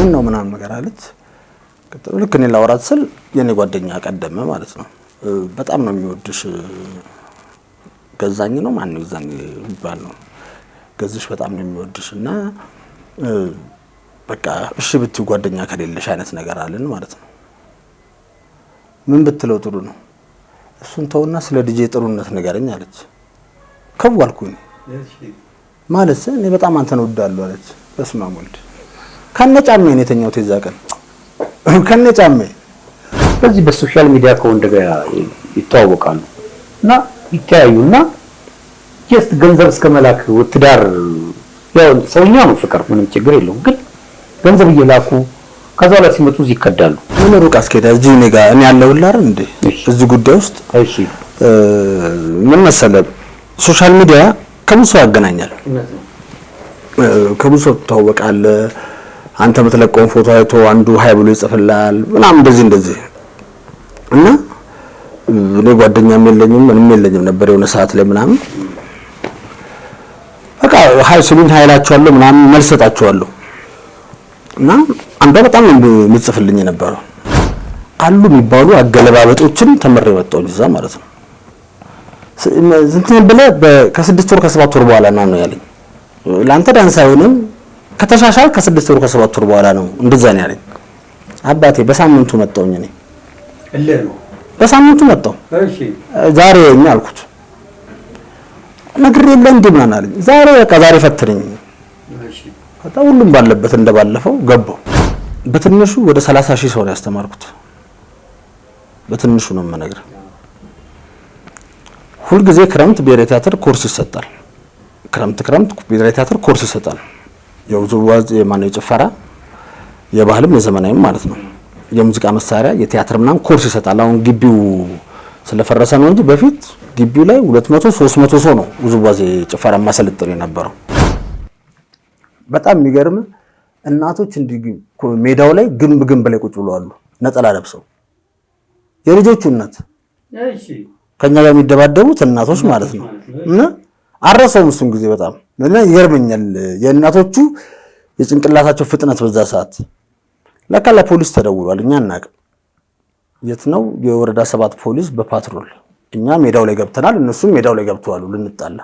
ምን ነው ምናምን ነገር አለች። ልክ እኔ ላወራት ስል የኔ ጓደኛ ቀደመ ማለት ነው። በጣም ነው የሚወድሽ ገዛኝ ነው ማን ነው ገዛኝ ይባል ነው ገዝሽ በጣም ነው የሚወድሽ እና በቃ እሺ ብትይ ጓደኛ ከሌለሽ አይነት ነገር አለን ማለት ነው። ምን ብትለው ጥሩ ነው እሱን ተውና ስለ ዲጄ ጥሩነት ንገረኝ አለች። ከዋልኩኝ ማለት እኔ በጣም አንተን ወዳለሁ አለች። በስመ አብ ወልድ ከነጫሜ ነው የተኛው ተዛቀን ከነጫሜ በዚህ በሶሻል ሚዲያ ከወንድ ጋር ይተዋወቃሉ እና ይተያዩና ጀስት ገንዘብ እስከመላክ ትዳር ያው ሰውኛ ነው ፍቅር ምንም ችግር የለውም ግን ገንዘብ እየላኩ ከዛ ላይ ሲመጡ ይከዳሉ። ምን ሩቅ አስከዳ እዚህ እኔ ጋር እኔ ያለሁልህ አይደል እንዴ እዚህ ጉዳይ ውስጥ እሺ ምን መሰለህ ሶሻል ሚዲያ ከብዙ ሰው ያገናኛል። ከብዙ ሰው ትተዋወቃለህ። አንተ የምትለቀውን ፎቶ አይቶ አንዱ ሃይ ብሎ ይጽፍልሃል ምናምን እንደዚህ እና እኔ ጓደኛም የለኝም ምንም የለኝም ነበር የሆነ ሰዓት ላይ ምናምን በቃ ሃይ ሲሉኝ ሃይላቸዋለሁ ምናምን መልስ ሰጣቸዋለሁ እና አንዷ በጣም የምትጽፍልኝ የነበረው አሉ የሚባሉ አገለባበጦችን ተመረ ወጣው እዛ ማለት ነው። እንትን ብለህ ከ6 ወር ከ7 ወር በኋላ ነው ያለኝ ላንተ ዳንስ አይሆንም ከተሻሻል ከ6 ወር ከ7 ወር በኋላ ነው እንደዛ ነው ያለኝ። አባቴ በሳምንቱ መጣውኝ እኔ እለሉ በሳምንቱ መጣው እሺ ዛሬ እኛ አልኩት ነግሬ እንደ ምናምን አለኝ። ዛሬ በቃ ዛሬ ፈትነኝ እሺ ሁሉም ባለበት እንደባለፈው ገባው። በትንሹ ወደ 30,000 ሰው ነው ያስተማርኩት። በትንሹ ነው የምነግርህ። ሁሉ ጊዜ ክረምት ብሔራዊ ቲያትር ኮርስ ይሰጣል። ክረምት ብሔራዊ ቲያትር ኮርስ ይሰጣል። የውዝዋዜ የማነው የጭፈራ የባህልም የዘመናዊም ማለት ነው። የሙዚቃ መሳሪያ የቲያትር ምናምን ኮርስ ይሰጣል። አሁን ግቢው ስለፈረሰ ነው እንጂ በፊት ግቢው ላይ 200 300 ሰው ነው ውዝዋዜ ጭፈራ ማሰልጥን የነበረው። በጣም የሚገርም እናቶች እንዲህ ሜዳው ላይ ግንብ ላይ ቁጭ ብለው አሉ ነጠላ ለብሰው የልጆቹ እናት እሺ ከኛ ጋር የሚደባደቡት እናቶች ማለት ነው። እና አረሰውም እሱን ጊዜ በጣም እና ይገርመኛል የእናቶቹ የጭንቅላታቸው ፍጥነት በዛ ሰዓት ለካ ለፖሊስ ተደውሏል። እኛ እናውቅ የት ነው የወረዳ 7 ፖሊስ በፓትሮል እኛ ሜዳው ላይ ገብተናል እነሱም ሜዳው ላይ ገብተዋል ልንጣላ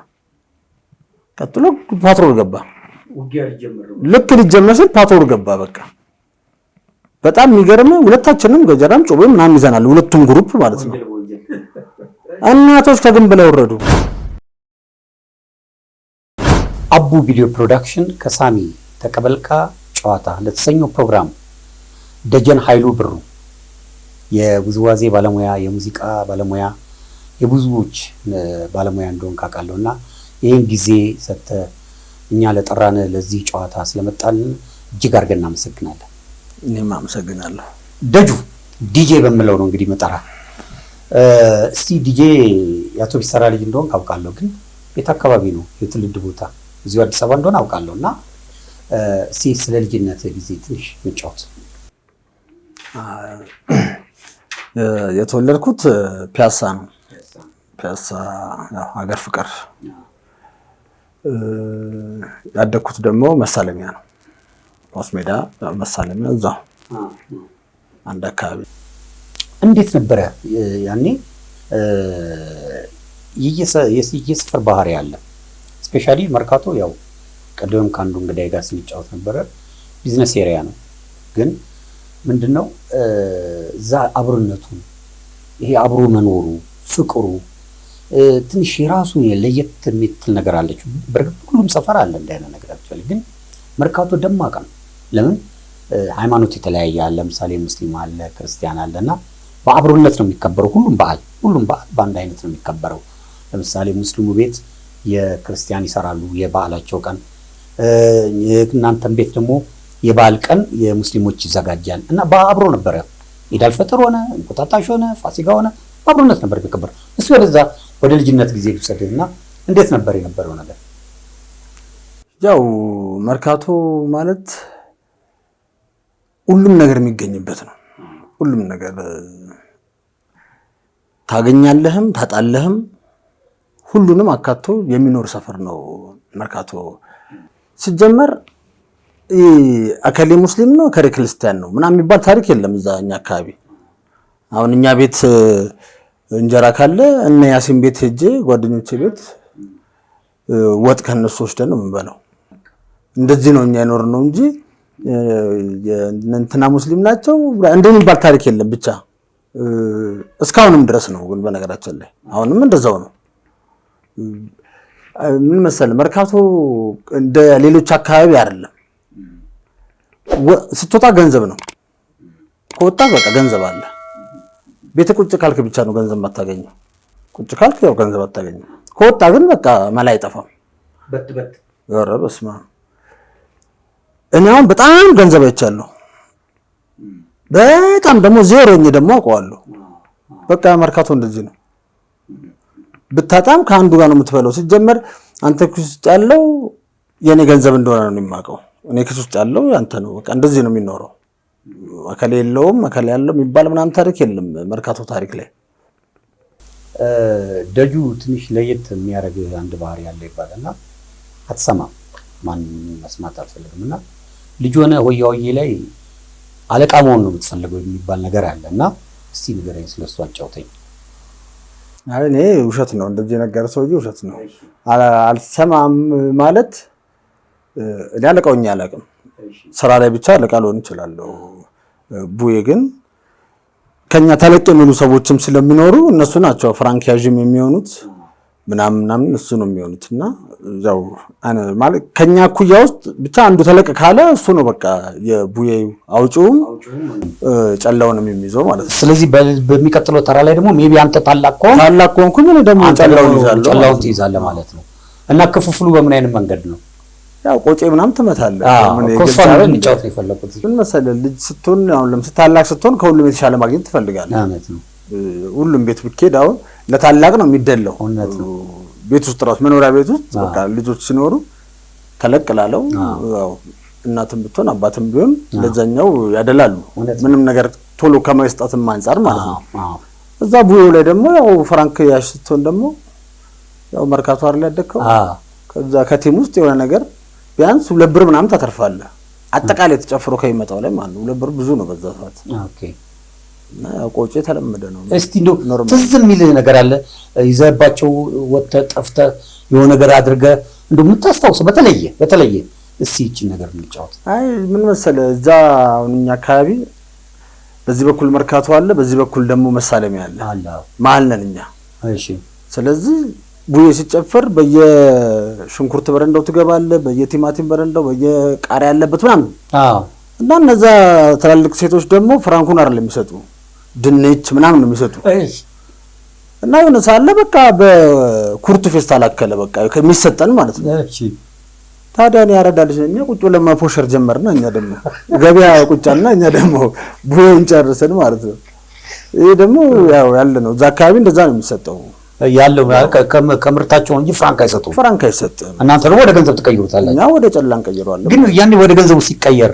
ቀጥሎ ፓትሮል ገባ ውጊያ ሊጀምር ልክ ሊጀመር ሲል ፓትሮል ገባ። በቃ በጣም የሚገርም ሁለታችንም ገጀራም ጮቤም ምናምን ይዘናል ሁለቱም ግሩፕ ማለት ነው። እናቶች ከግንብ ላይ ወረዱ። አቡ ቪዲዮ ፕሮዳክሽን ከሳሚ ተቀበልካ ጨዋታ ለተሰኘው ፕሮግራም ደጀን ኃይሉ ብሩ የውዝዋዜ ባለሙያ የሙዚቃ ባለሙያ የብዙዎች ባለሙያ እንደሆን ካቃለውና ይሄን ጊዜ ሰጠ እኛ ለጠራነ ለዚህ ጨዋታ ስለመጣልን እጅግ አድርገን እናመሰግናለን። እኔም አመሰግናለሁ። ደጁ ዲጄ በመለው ነው እንግዲህ መጣራ እስቲ ዲጄ ያቶ ቢሰራ ልጅ እንደሆን ካውቃለሁ ግን የት አካባቢ ነው የትውልድ ቦታ? እዚሁ አዲስ አበባ እንደሆነ አውቃለሁና እስቲ ስለ ልጅነት ጊዜ ትንሽ እንጫወት። የተወለድኩት ፒያሳ ነው። ፒያሳ ያው ሀገር ፍቅር ያደኩት ደግሞ መሳለሚያ ነው። ኳስ ሜዳ መሳለሚያ እዛው አንድ አካባቢ። እንዴት ነበረ ያኔ የሰፈር ባህሪ ያለ ስፔሻሊ መርካቶ ያው ቀደም ካንዱ እንግዳይ ጋር ስንጫወት ነበረ ቢዝነስ ኤሪያ ነው። ግን ምንድነው እዛ አብሮነቱ ይሄ አብሮ መኖሩ ፍቅሩ ትንሽ የራሱ ለየት የሚል ነገር አለች። በርግጥ ሁሉም ሰፈር አለ እንደነ ነገር አክቹአሊ ግን መርካቶ ደማቅ ነው። ለምን ሃይማኖት የተለያየ አለ። ለምሳሌ ሙስሊም አለ ክርስቲያን አለና በአብሮነት ነው የሚከበረው። ሁሉም በዓል በአንድ አይነት ነው የሚከበረው። ለምሳሌ ሙስሊሙ ቤት የክርስቲያን ይሰራሉ የበዓላቸው ቀን፣ እናንተም ቤት ደግሞ የበዓል ቀን የሙስሊሞች ይዘጋጃል እና በአብሮ ነበረ። ኢድ አልፈጥር ሆነ እንቁጣጣሽ ሆነ ፋሲካ ሆነ በአብሮነት ነበር የሚከበረው። እሱ ወደ ልጅነት ጊዜ ልውሰድና እንዴት ነበር የነበረው ነገር? ያው መርካቶ ማለት ሁሉም ነገር የሚገኝበት ነው። ሁሉም ነገር ታገኛለህም ታጣለህም ሁሉንም አካቶ የሚኖር ሰፈር ነው መርካቶ። ሲጀመር አከሌ ሙስሊም ነው አከሌ ክርስቲያን ነው ምናምን የሚባል ታሪክ የለም እዛ እኛ አካባቢ። አሁን እኛ ቤት እንጀራ ካለ እነ ያሲን ቤት ሄጄ ጓደኞቼ ቤት ወጥ ከነሱ ወስደን ነው የምንበላው። እንደዚህ ነው እኛ የኖር ነው እንጂ እንትና ሙስሊም ናቸው እንደሚባል ታሪክ የለም። ብቻ እስካሁንም ድረስ ነው። ግን በነገራችን ላይ አሁንም እንደዛው ነው። ምን መሰለህ መርካቶ እንደ ሌሎች አካባቢ አይደለም። ስትወጣ ገንዘብ ነው፣ ከወጣ በቃ ገንዘብ አለ። ቤት ቁጭ ካልክ ብቻ ነው ገንዘብ የማታገኘው። ቁጭ ካልክ ያው ገንዘብ አታገኘው። ከወጣ ግን በቃ መላ አይጠፋም። ኧረ በስመ አብ። እኔ አሁን በጣም ገንዘብ አይቻለሁ። በጣም ደግሞ ዜሮኝ ደግሞ አውቀዋለሁ። በቃ መርካቶ እንደዚህ ነው። ብታጣም ከአንዱ ጋር ነው የምትበለው። ሲጀመር አንተ ኪስ ውስጥ ያለው የኔ ገንዘብ እንደሆነ ነው የማውቀው። እኔ ኪስ ውስጥ ያለው ያንተ ነው። በቃ እንደዚህ ነው የሚኖረው። አከሌ የለውም አከሌ ያለው የሚባል ምናምን ታሪክ የለም መርካቶ ታሪክ ላይ። ደጁ ትንሽ ለየት የሚያደርግ አንድ ባህሪ ያለ ይባላልና አትሰማም፣ ማን መስማት አትፈልግምና ልጅ ሆነ ሆያ ሆዬ ላይ አለቃ መሆን ነው የምትፈልገው የሚባል ነገር አለና እስቲ ንገረኝ ስለሱ አጫውተኝ። አይ እኔ ውሸት ነው እንደዚህ ነገር ሰውዬ ውሸት ነው። አልሰማም ማለት እኔ አለቃውኝ አላውቅም። ስራ ላይ ብቻ አለቃ ልሆን እችላለሁ። ቡዬ ግን ከኛ ተለቅ የሚሉ ሰዎችም ስለሚኖሩ እነሱ ናቸው ፍራንቻይዝም የሚሆኑት ምናምን እሱ ነው የሚሆኑትና ያው ማለት ከኛ ኩያ ውስጥ ብቻ አንዱ ተለቅ ካለ እሱ ነው በቃ የቡዬ አውጪውም ጨላውንም የሚይዘው ማለት ነው። ስለዚህ በሚቀጥለው ተራ ላይ ደግሞ ሜቢ አንተ ታላቅ ኮንኩኝ እኔ ደግሞ ጨላውን ትይዛለህ ማለት ነው። እና ክፍፍሉ በምን አይነት መንገድ ነው? ያው ቆጬ ምናምን ትመታለህ። ኮንሶል ልጫወት የፈለኩት ምን መሰለህ ልጅ ስትሆን አሁን ለምሳሌ ታላቅ ስትሆን ከሁሉም የተሻለ ማግኘት ትፈልጋለህ። አመት ነው። ሁሉም ቤት ብትሄድ አሁን ለታላቅ ነው የሚደለው። እውነት ነው። ቤት ውስጥ ራሱ መኖሪያ ቤት ውስጥ በቃ ልጆች ሲኖሩ ተለቅላለው ያው እናትም ብትሆን አባትም ቢሆን ለዛኛው ያደላሉ። ምንም ነገር ቶሎ ከመስጠትም አንፃር ማለት ነው። እዛ ቡዬው ላይ ደግሞ ያው ፍራንክ ያሽ ስትሆን ደግሞ ያው መርካቶ አይደል ያደከው ከዛ ከቲም ውስጥ የሆነ ነገር ቢያንስ 2 ብር ምናምን ታተርፋለህ። አጠቃላይ ተጨፍሮ ከይመጣው ላይ ማለት ነው 2 ብር ብዙ ነው በዛ ሰዓት። ኦኬ እና ቆጬ ተለመደ ነው። እስቲ እንደው ትዝ የሚልህ ነገር አለ ይዘባቸው ወጥተህ ጠፍተህ የሆነ ነገር አድርገህ እንደው የምታስታውሰው በተለየ እስቲ እቺ ነገር እንጫወት። አይ ምን መሰለህ እዛ አሁን እኛ አካባቢ በዚህ በኩል መርካቶ አለ፣ በዚህ በኩል ደግሞ መሳለሚያ አለ። መሀል ነን እኛ። እሺ ስለዚህ ቡዬ ሲጨፈር በየሽንኩርት በረንዳው ትገባለህ፣ በየቲማቲም በረንዳው በየቃሪያ ያለበት ምናምን። እና እነዛ ትላልቅ ሴቶች ደግሞ ፍራንኩን አይደለም የሚሰጡ ድንች ምናምን ነው የሚሰጡ። እና የሆነ ሳለ በቃ በኩርቱ ፌስታል አከለ በቃ ከሚሰጠን ማለት ነው። ታዲያ እኔ ያረዳልሽ እኛ ቁጭ ለማፖሸር ጀመርና እኛ ደግሞ ገበያ ቁጫና እኛ ደግሞ ቡዬን ጨርሰን ማለት ነው። ይሄ ደግሞ ያው ያለ ነው እዛ አካባቢ እንደዛ ነው የሚሰጠው ያለው ከምርታቸው እንጂ ፍራንክ አይሰጡም። እናንተ ደግሞ ወደ ገንዘብ ትቀይሩታላችሁ። እኛ ወደ ጨላን ቀይሯል። ግን ያኔ ወደ ገንዘቡ ሲቀየር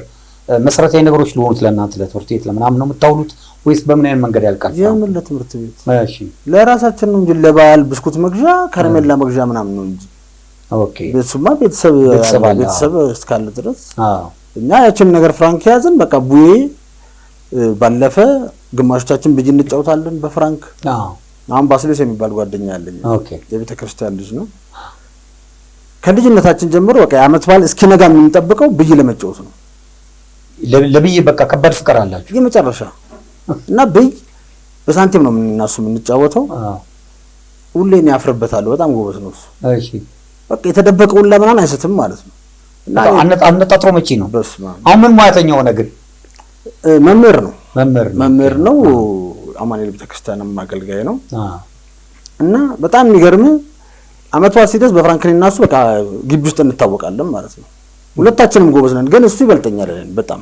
መሰረታዊ ነገሮች ሊሆኑት ለእናንተ ለትምህርት ቤት ለምናምን ነው የምታውሉት ወይስ በምን አይነት መንገድ ያልቃል? የምን ለትምህርት ቤት? እሺ ለራሳችን ነው እንጂ ለበዓል ብስኩት መግዣ ከረሜላ መግዣ ምናምን ነው እንጂ። ኦኬ ቤተሰብማ ቤተሰብ እስካለ ድረስ እኛ ያችን ነገር ፍራንክ ያዘን በቃ ቡዬ ባለፈ ግማሾቻችን ብጅ እንጫወታለን በፍራንክ። አሁን ባስሌስ የሚባል ጓደኛ አለኝ። የቤተ ክርስቲያን ልጅ ነው። ከልጅነታችን ጀምሮ በቃ ዓመት በዓል እስኪነጋ የምንጠብቀው ብይ ለመጫወት ነው። ለብይ በቃ ከባድ ፍቅር አላችሁ የመጨረሻ። እና ብይ በሳንቲም ነው የምናሱ የምንጫወተው። ሁሌ እኔ አፍርበታለሁ። በጣም ጎበዝ ነው እሱ። እሺ በቃ የተደበቀውን ለምናምን አይሰትም ማለት ነው። እና አነጣጥሮ መቼ ነው? በስመ አብ። አሁን ምን ሙያተኛ ሆነ ግን? መምህር ነው። መምህር ነው። አማኑኤል ቤተክርስቲያንም አገልጋይ ነው። እና በጣም የሚገርም ዓመት በዓል ሲደርስ በፍራንክሊን እና እሱ በቃ ግቢ ውስጥ እንታወቃለን ማለት ነው። ሁለታችንም ጎበዝ ነን፣ ግን እሱ ይበልጠኛል በጣም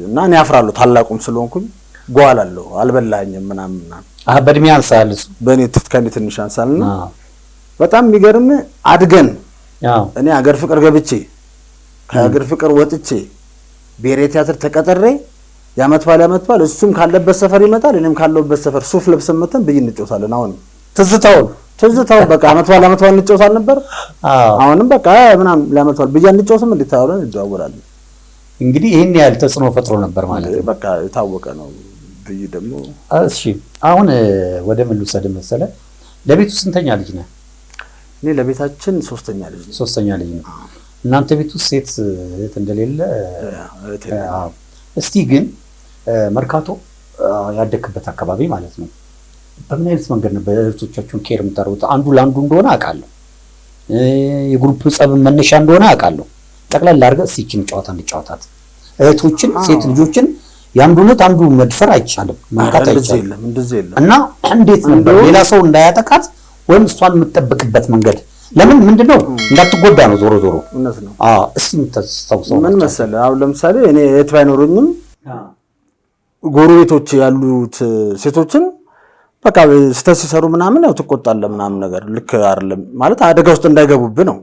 እና እኔ አፍራለሁ ታላቁም ስለሆንኩኝ ጓላለሁ አልበላኝም ምናምን። በእድሜ አንሳል እሱ በእኔ ከእኔ ትንሽ አንሳልና በጣም የሚገርም አድገን እኔ ሀገር ፍቅር ገብቼ ከሀገር ፍቅር ወጥቼ ብሔራዊ ቲያትር ተቀጥሬ የዓመት በዓል እሱም ካለበት ሰፈር ይመጣል፣ እኔም ካለበት ሰፈር ሱፍ ለብሰን መተን ብይ እንጫወታለን። አሁን ትዝታው በቃ ዓመት በዓል እንጫወታለን ነበር። አሁንም በቃ ምናምን ለዓመት በዓል ብይ እንጫወትም እንዴት ታውለን እንደዋወላለን። እንግዲህ ይሄን ያህል ተጽዕኖ ፈጥሮ ነበር ማለት ነው። በቃ የታወቀ ነው ብዬ ደግሞ እሺ አሁን ወደ ምን ልውሰድ መሰለህ? ለቤቱ ስንተኛ ልጅ ነህ? እኔ ለቤታችን ሶስተኛ ልጅ ነኝ። ሶስተኛ ልጅ ነው። እናንተ ቤት ውስጥ ሴት እህት እንደሌለ እስቲ ግን መርካቶ ያደክበት አካባቢ ማለት ነው በምን አይነት መንገድ ነው በእህቶቻችሁን ኬር የምታደርጉት? አንዱ ለአንዱ እንደሆነ አውቃለሁ። የግሩፕ ጸብ መነሻ እንደሆነ አውቃለሁ። ጠቅላላ አድርገህ እስቲ ይህችን ጨዋታ እንጫወታት። እህቶችን ሴት ልጆችን የአንዱ እህት አንዱ መድፈር አይቻልም፣ ማንካት አይቻልም። እንደዚህ የለም። እና እንዴት ነበር ሌላ ሰው እንዳያጠቃት ወይም እሷን የምትጠብቅበት መንገድ? ለምን ምንድነው እንዳትጎዳ ነው። ዞሮ ዞሮ እውነት ነው። እስቲ የምታስታውሰው ምን መሰለህ? አሁን ለምሳሌ እኔ እህት ባይኖሩኝም ጎረቤቶች ያሉት ሴቶችን በቃ ስህተት ሲሰሩ ምናምን ያው ትቆጣለህ ምናምን ነገር ልክ አይደለም ማለት አደጋ ውስጥ እንዳይገቡብህ ነው።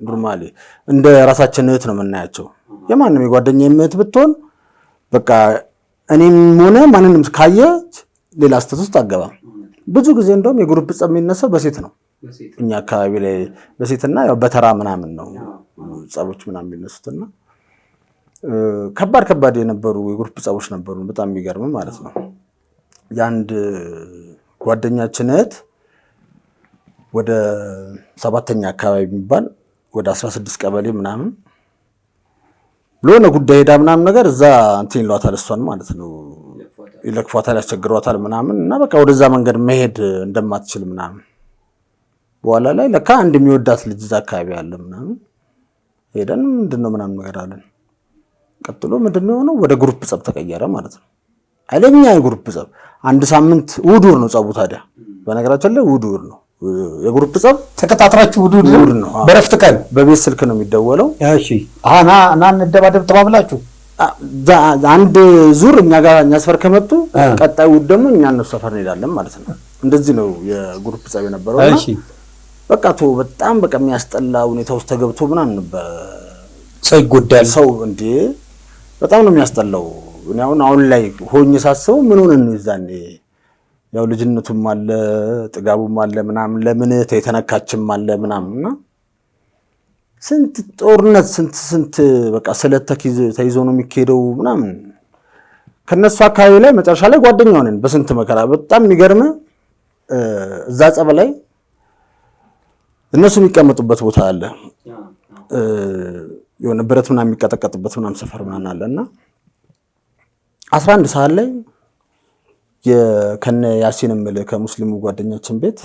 ኖርማሊ እንደ ራሳችን እህት ነው የምናያቸው። የማንም የጓደኛዬ እህት ብትሆን በቃ እኔም ሆነ ማንንም ካየች ሌላ ስህተት ውስጥ አትገባም። ብዙ ጊዜ እንደውም የግሩፕ ጸብ የሚነሳው በሴት ነው። እኛ አካባቢ ላይ በሴትና ያው በተራ ምናምን ነው ጸቦች ምናምን የሚነሱትና ከባድ የነበሩ የግሩፕ ጸቦች ነበሩ። በጣም የሚገርም ማለት ነው። የአንድ ጓደኛችን እህት ወደ 7ኛ አካባቢ የሚባል ወደ 16 ቀበሌ ምናምን ለሆነ ጉዳይ ሄዳ ምናምን ነገር እዛ እንትን ይሏታል፣ እሷን ማለት ነው ይለክፏታል፣ ያስቸግሯታል ምናምን እና በቃ ወደዛ መንገድ መሄድ እንደማትችል ምናምን በኋላ ላይ ለካ አንድ የሚወዳት ልጅ እዛ አካባቢ አለ ምናምን ሄደን ምንድነው ምናምን ነገር አለን። ቀጥሎ ምንድነው የሆነው ወደ ግሩፕ ጸብ ተቀየረ ማለት ነው። ኃይለኛ የግሩፕ ጸብ አንድ ሳምንት ውዱር ነው ጸቡ። ታዲያ በነገራችን ላይ ውዱር ነው የግሩፕ ጸብ ተከታትራችሁ ውዱር ነው። በረፍት ቀን በቤት ስልክ ነው የሚደወለው። እሺ ና እንደባደብ ተባብላችሁ አንድ ዙር እኛ ጋር እኛ ሰፈር ከመጡ ቀጣዩ ደግሞ እኛ እነሱ ሰፈር እንሄዳለን ማለት ነው። እንደዚህ ነው የግሩፕ ጸብ የነበረው። እሺ በቃ በጣም በቃ የሚያስጠላ ሁኔታ ውስጥ ተገብቶ ምናምን ነበር። ሰው ይጎዳል። ሰው እንዴ በጣም ነው የሚያስጠላው። እኔ አሁን ላይ ሆኜ ሳስበው ምን ሆነን ነው ይዛኔ ያው ልጅነቱም አለ ጥጋቡም አለ ምናምን ለምን ተተነካችም አለ ምናምንና ስንት ጦርነት ስንት በቃ ተይዞ ነው የሚካሄደው ምናምን። ከነሱ አካባቢ ላይ መጨረሻ ላይ ጓደኛው ነን በስንት መከራ። በጣም የሚገርም እዛ ጸብ ላይ እነሱ የሚቀመጡበት ቦታ አለ፣ የሆነ ብረት ምናምን የሚቀጠቀጥበት ምናምን ሰፈር ምናምን አለና 11 ሰዓት ላይ ከነ ያሲንም ከሙስሊሙ ጓደኛችን ቤት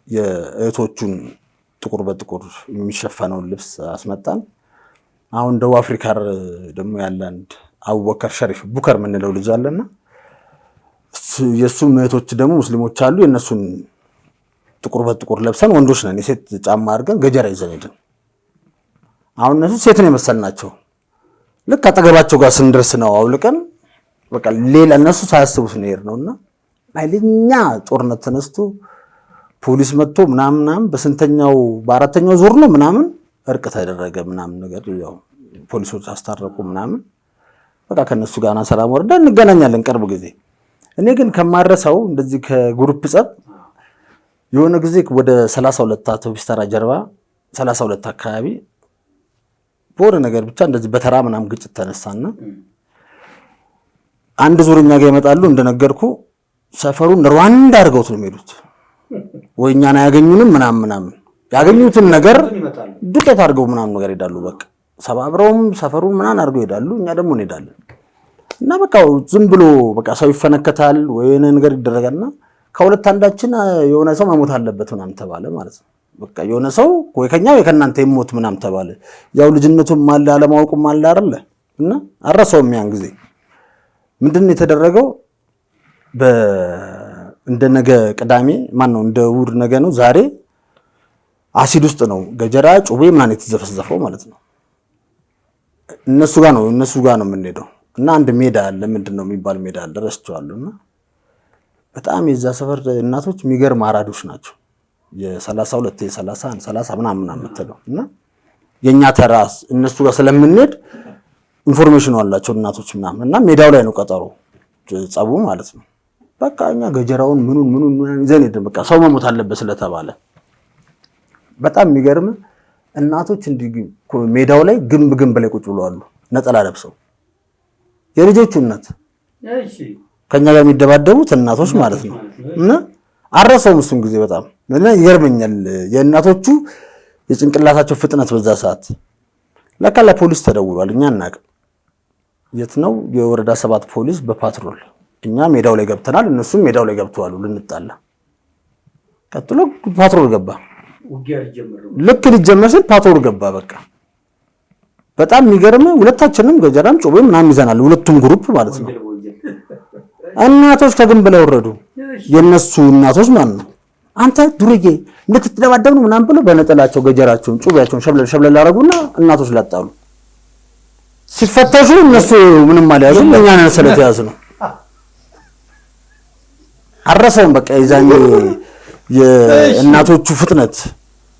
የእህቶቹን ጥቁር በጥቁር የሚሸፈነውን ልብስ አስመጣን። አሁን ደቡብ አፍሪካ ደግሞ ያለ አንድ አቡበከር ሸሪፍ ቡከር የምንለው ልጅ አለና የሱም እህቶች ደግሞ ሙስሊሞች አሉ። የነሱን ጥቁር በጥቁር ለብሰን ወንዶች ነን የሴት ጫማ አድርገን ገጀራ ይዘን ሄድን። አሁን እነሱ ሴት ነው የመሰልናቸው። ልክ አጠገባቸው ጋር ስንደርስ ነው አውልቀን በቃ ሌላ እነሱ ሳያስቡት ነው የሄድነውና ኃይለኛ ጦርነት ተነስቶ ፖሊስ መጥቶ ምናምን በስንተኛው በአራተኛው ዙር ነው ምናምን እርቅ ተደረገ ምናምን ነገር ያው ፖሊሶች አስታረቁ ምናምን በቃ ከነሱ ጋር ሰላም ወርዳ እንገናኛለን ቅርብ ጊዜ። እኔ ግን ከማረሳው እንደዚህ ከግሩፕ ጸብ የሆነ ጊዜ ወደ 32 አውቶቡስ ተራ ጀርባ 32 አካባቢ በሆነ ነገር ብቻ እንደዚህ በተራ ምናምን ግጭት ተነሳና አንድ ዙርኛ ጋር ይመጣሉ። እንደነገርኩ ሰፈሩን ሩዋንዳ አድርገውት ነው የሚሄዱት። ወይኛና ያገኙንም ምናምን ያገኙትን ነገር ዱቄት አድርገው ምናምን ነገር ይሄዳሉ። በቃ ሰባብረውም ሰፈሩን ምናምን አድርገው ይሄዳሉ። እኛ ደግሞ እንሄዳለን እና በቃ ዝም ብሎ በቃ ሰው ይፈነከታል ወይ ነገር ይደረጋልና ከሁለት አንዳችን የሆነ ሰው መሞት አለበት ምናምን ተባለ ማለት ነው። በቃ የሆነ ሰው ወይ ከኛ ወይ ከናንተ ይሞት ምናምን ተባለ። ያው ልጅነቱም አለ አለማወቁም አለ አይደለ እና አረሰውም ያን ጊዜ ምንድነው የተደረገው? እንደ ነገ ቅዳሜ ነው እንደ እሑድ ነገ ነው ዛሬ አሲድ ውስጥ ነው ገጀራ ጩቤ ምናምን የተዘፈዘፈው ማለት ነው። እነሱ ጋር ነው የምንሄደው እና አንድ ሜዳ አለ ምንድነው የሚባል ሜዳ አለ ረስቼዋለሁና በጣም የዛ ሰፈር እናቶች የሚገርም አራዶች ናቸው። የ32 የ31 30 ምናምን የምትለው እና የኛ ተራስ እነሱ ጋር ስለምንሄድ ኢንፎርሜሽን አላቸው እናቶች ምናምን እና ሜዳው ላይ ነው ቀጠሮ ጸቡ ማለት ነው። በቃ እኛ ገጀራውን ምኑን ይዘን ሄደን በቃ ሰው መሞት አለበት ስለተባለ በጣም የሚገርም እናቶች እንዲህ ሜዳው ላይ ግንብ ላይ ቁጭ ብለዋል። ነጠላ ለብሰው የልጆቹ እናት ከኛ ጋር የሚደባደቡት እናቶች ማለት ነው። እና አረሰውም እሱን ጊዜ በጣም እና ይገርመኛል የእናቶቹ የጭንቅላታቸው ፍጥነት በዛ ሰዓት። ለካ ለፖሊስ ተደውሏል፣ እኛ እናውቅም። የት ነው የወረዳ 7 ፖሊስ በፓትሮል እኛ ሜዳው ላይ ገብተናል፣ እነሱም ሜዳው ላይ ገብተዋል ልንጣላ። ቀጥሎ ፓትሮል ገባ። ልክ ሊጀመር ሲል ፓትሮል ገባ። በቃ በጣም የሚገርም ሁለታችንም ገጀራም ጮቤ ምናምን ይዘናል፣ ሁለቱም ግሩፕ ማለት ነው። እናቶች ከግንብ ላይ ወረዱ፣ የነሱ እናቶች ማለት ነው። አንተ ዱርዬ እንድትደባደብ ነው ምናምን ብለው በነጠላቸው ገጀራቸውን ጮቤያቸውን ሸብለል አደረጉና እናቶች ላጣሉ። ሲፈተሹ እነሱ ምንም አልያዙም፣ እኛ ነን ስለተያዝ ነው። አረሰውም በቃ የዛኔ የእናቶቹ ፍጥነት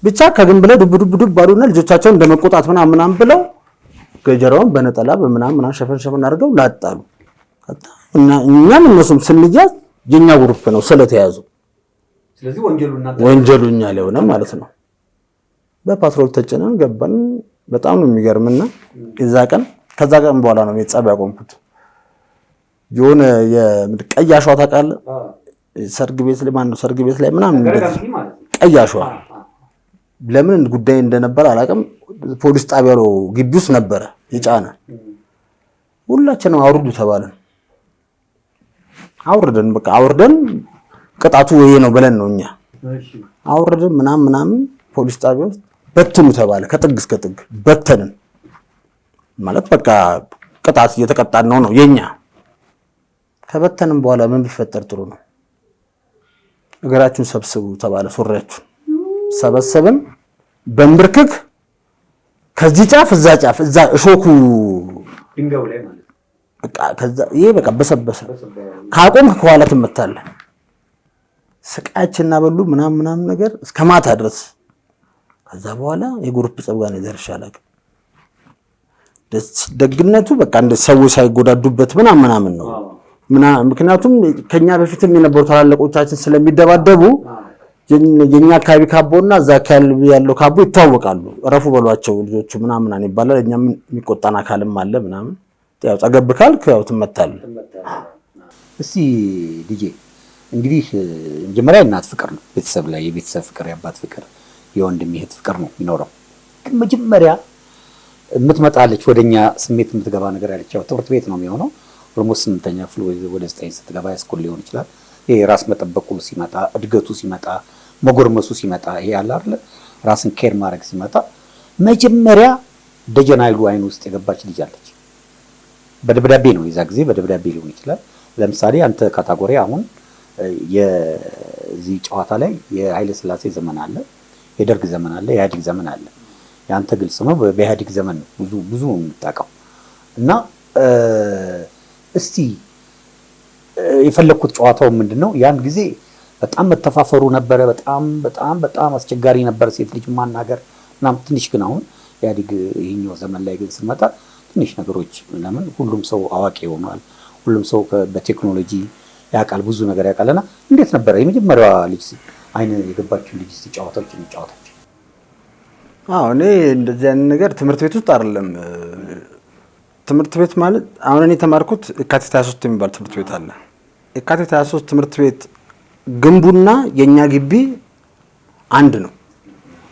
ብቻ ከግንብ ላይ ዱብ ዱብ ዱብ ባሉና ልጆቻቸውን እንደመቆጣት ምናምን ብለው ገጀራውን በነጠላ በምናምን ሸፈን አድርገው ላጣሉ። እና እኛም እነሱም ስንያዝ የኛ ግሩፕ ነው ስለተያዙ፣ ስለዚህ ወንጀሉ እኛ ላይ ሆነ ማለት ነው። በፓትሮል ተጨነን ገባን። በጣም ነው የሚገርምና እዛ ቀን ከዛ ቀን በኋላ ነው የጸብ ያቆምኩት። የሆነ የቀይ አሸዋ ታውቃለህ? ሰርግ ቤት ላይ ማነው ሰርግ ቤት ላይ ምናምን ቀይ አሸዋ ለምን ጉዳይ እንደነበረ አላውቅም። ፖሊስ ጣቢያ ነው ግቢ ውስጥ ነበረ የጫነ። ሁላችንም አውርዱ ተባለን። አውርደን በቃ አውርደን ቅጣቱ ይሄ ነው ብለን ነው እኛ አውርደን ምናምን ፖሊስ ጣቢያ ውስጥ በትኑ ተባለ። ከጥግ እስከ ጥግ በተንን ማለት በቃ ቅጣት እየተቀጣን ነው የኛ። ከበተንም በኋላ ምን ቢፈጠር ጥሩ ነው? እግራችሁን ሰብስቡ ተባለ። ሱሪያችሁን ሰበሰብን በንብርክክ ከዚህ ጫፍ እዛ ጫፍ እዛ እሾኩ ድንጋዩ ላይ ማለት በቃ ከዛ ይሄ በቃ በሰበሰ ካቆምክ ከኋላ ትመታለህ። ስቃያችንና በሉ ምናምን ነገር እስከ ማታ ድረስ። ከዛ በኋላ የግሩፕ ጸብ ጋር ነው ደርሻለሁ። ደግነቱ በቃ እንደ ሰዎች ሳይጎዳዱበት ምናምን ነው። ምክንያቱም ከኛ በፊትም የነበሩ ታላላቆቻችን ስለሚደባደቡ የኛ አካባቢ ካቦና እዛ አካባቢ ያለው ካቦ ይታወቃሉ። ረፉ በሏቸው ልጆቹ ምናምን ይባላል። እኛም የሚቆጣን አካልም አለ ምናምን። ያው ጠገብ ካልክ ያው ትመታለህ። እስቲ ዲጄ እንግዲህ መጀመሪያ እናት ፍቅር ነው፣ ቤተሰብ ላይ የቤተሰብ ፍቅር፣ የአባት ፍቅር፣ የወንድም እህት ፍቅር ነው የሚኖረው። ግን መጀመሪያ የምትመጣለች ወደኛ ስሜት የምትገባ ነገር ያለች ያው ትምህርት ቤት ነው የሚሆነው። ኦልሞስት 8ኛ ክፍል ወደ 9 ስትገባ ያስኩል ሊሆን ይችላል። ይሄ ራስ መጠበቁ ሲመጣ፣ እድገቱ ሲመጣ፣ መጎርመሱ ሲመጣ፣ ይሄ ያለ አይደል ራስን ኬር ማድረግ ሲመጣ መጀመሪያ ደጀን ኃይሉ አይን ውስጥ የገባች ልጅ አለች። በደብዳቤ ነው የዛ ጊዜ በደብዳቤ ሊሆን ይችላል። ለምሳሌ አንተ ካታጎሪ አሁን የዚህ ጨዋታ ላይ የኃይለ ሥላሴ ዘመን አለ፣ የደርግ ዘመን አለ፣ የኢህአዴግ ዘመን አለ። ያንተ ግልጽ ነው በኢህአዴግ ዘመን ነው ብዙ የምታውቀው። እና እስቲ የፈለኩት ጨዋታው ምንድነው ያን ጊዜ በጣም መተፋፈሩ ነበረ። በጣም አስቸጋሪ ነበር ሴት ልጅ ማናገር ምናምን። ትንሽ ግን አሁን ኢህአዴግ ይሄኛው ዘመን ላይ ግን ስንመጣ ትንሽ ነገሮች ለምን ሁሉም ሰው አዋቂ ሆኗል። ሁሉም ሰው በቴክኖሎጂ ያውቃል፣ ብዙ ነገር ያውቃልና እንዴት ነበረ የመጀመሪያዋ ልጅ አይነ የገባችው ልጅ ጨዋታዎች? አዎ እኔ እንደዚህ አይነት ነገር ትምህርት ቤት ውስጥ አይደለም። ትምህርት ቤት ማለት አሁን እኔ ተማርኩት የካቲት 23 የሚባል ትምህርት ቤት አለ። የካቲት 23 ትምህርት ቤት ግንቡና የኛ ግቢ አንድ ነው።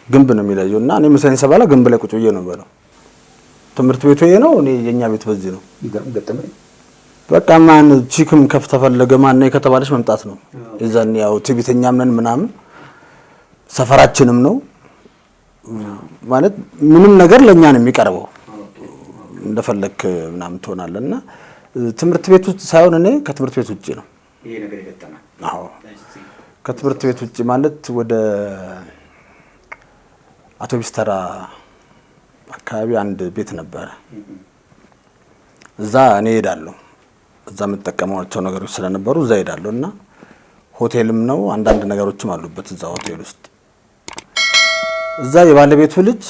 ግንብ ነው የሚለየውና እኔ ምሳሌ ሰባላ ግንብ ላይ ቁጭ ብዬ ነው በለው። ትምህርት ቤቱ ይሄ ነው፣ እኔ የኛ ቤት በዚህ ነው። ይገርም ገጠመኝ። በቃ ማን ቺክም ከተፈለገ ማን ነው ከተባለች መምጣት ነው። የዛኔ ያው ትዕቢተኛም ነን ምናምን ሰፈራችንም ነው ማለት ምንም ነገር ለኛ ነው የሚቀርበው። እንደፈለክ ምናምን ትሆናለና ትምህርት ቤት ውስጥ ሳይሆን እኔ ከትምህርት ቤት ውጪ ነው ይሄ ነገር የገጠመኝ። አዎ ከትምህርት ቤት ውጪ ማለት ወደ አውቶቡስ ተራ አካባቢ አንድ ቤት ነበረ። እዛ እኔ ሄዳለሁ። እዛ የምጠቀማቸው ነገሮች ስለነበሩ እዛ ሄዳለሁ እና ሆቴልም ነው አንዳንድ ነገሮችም አሉበት እዛ ሆቴል ውስጥ። እዛ የባለቤቱ ልጅ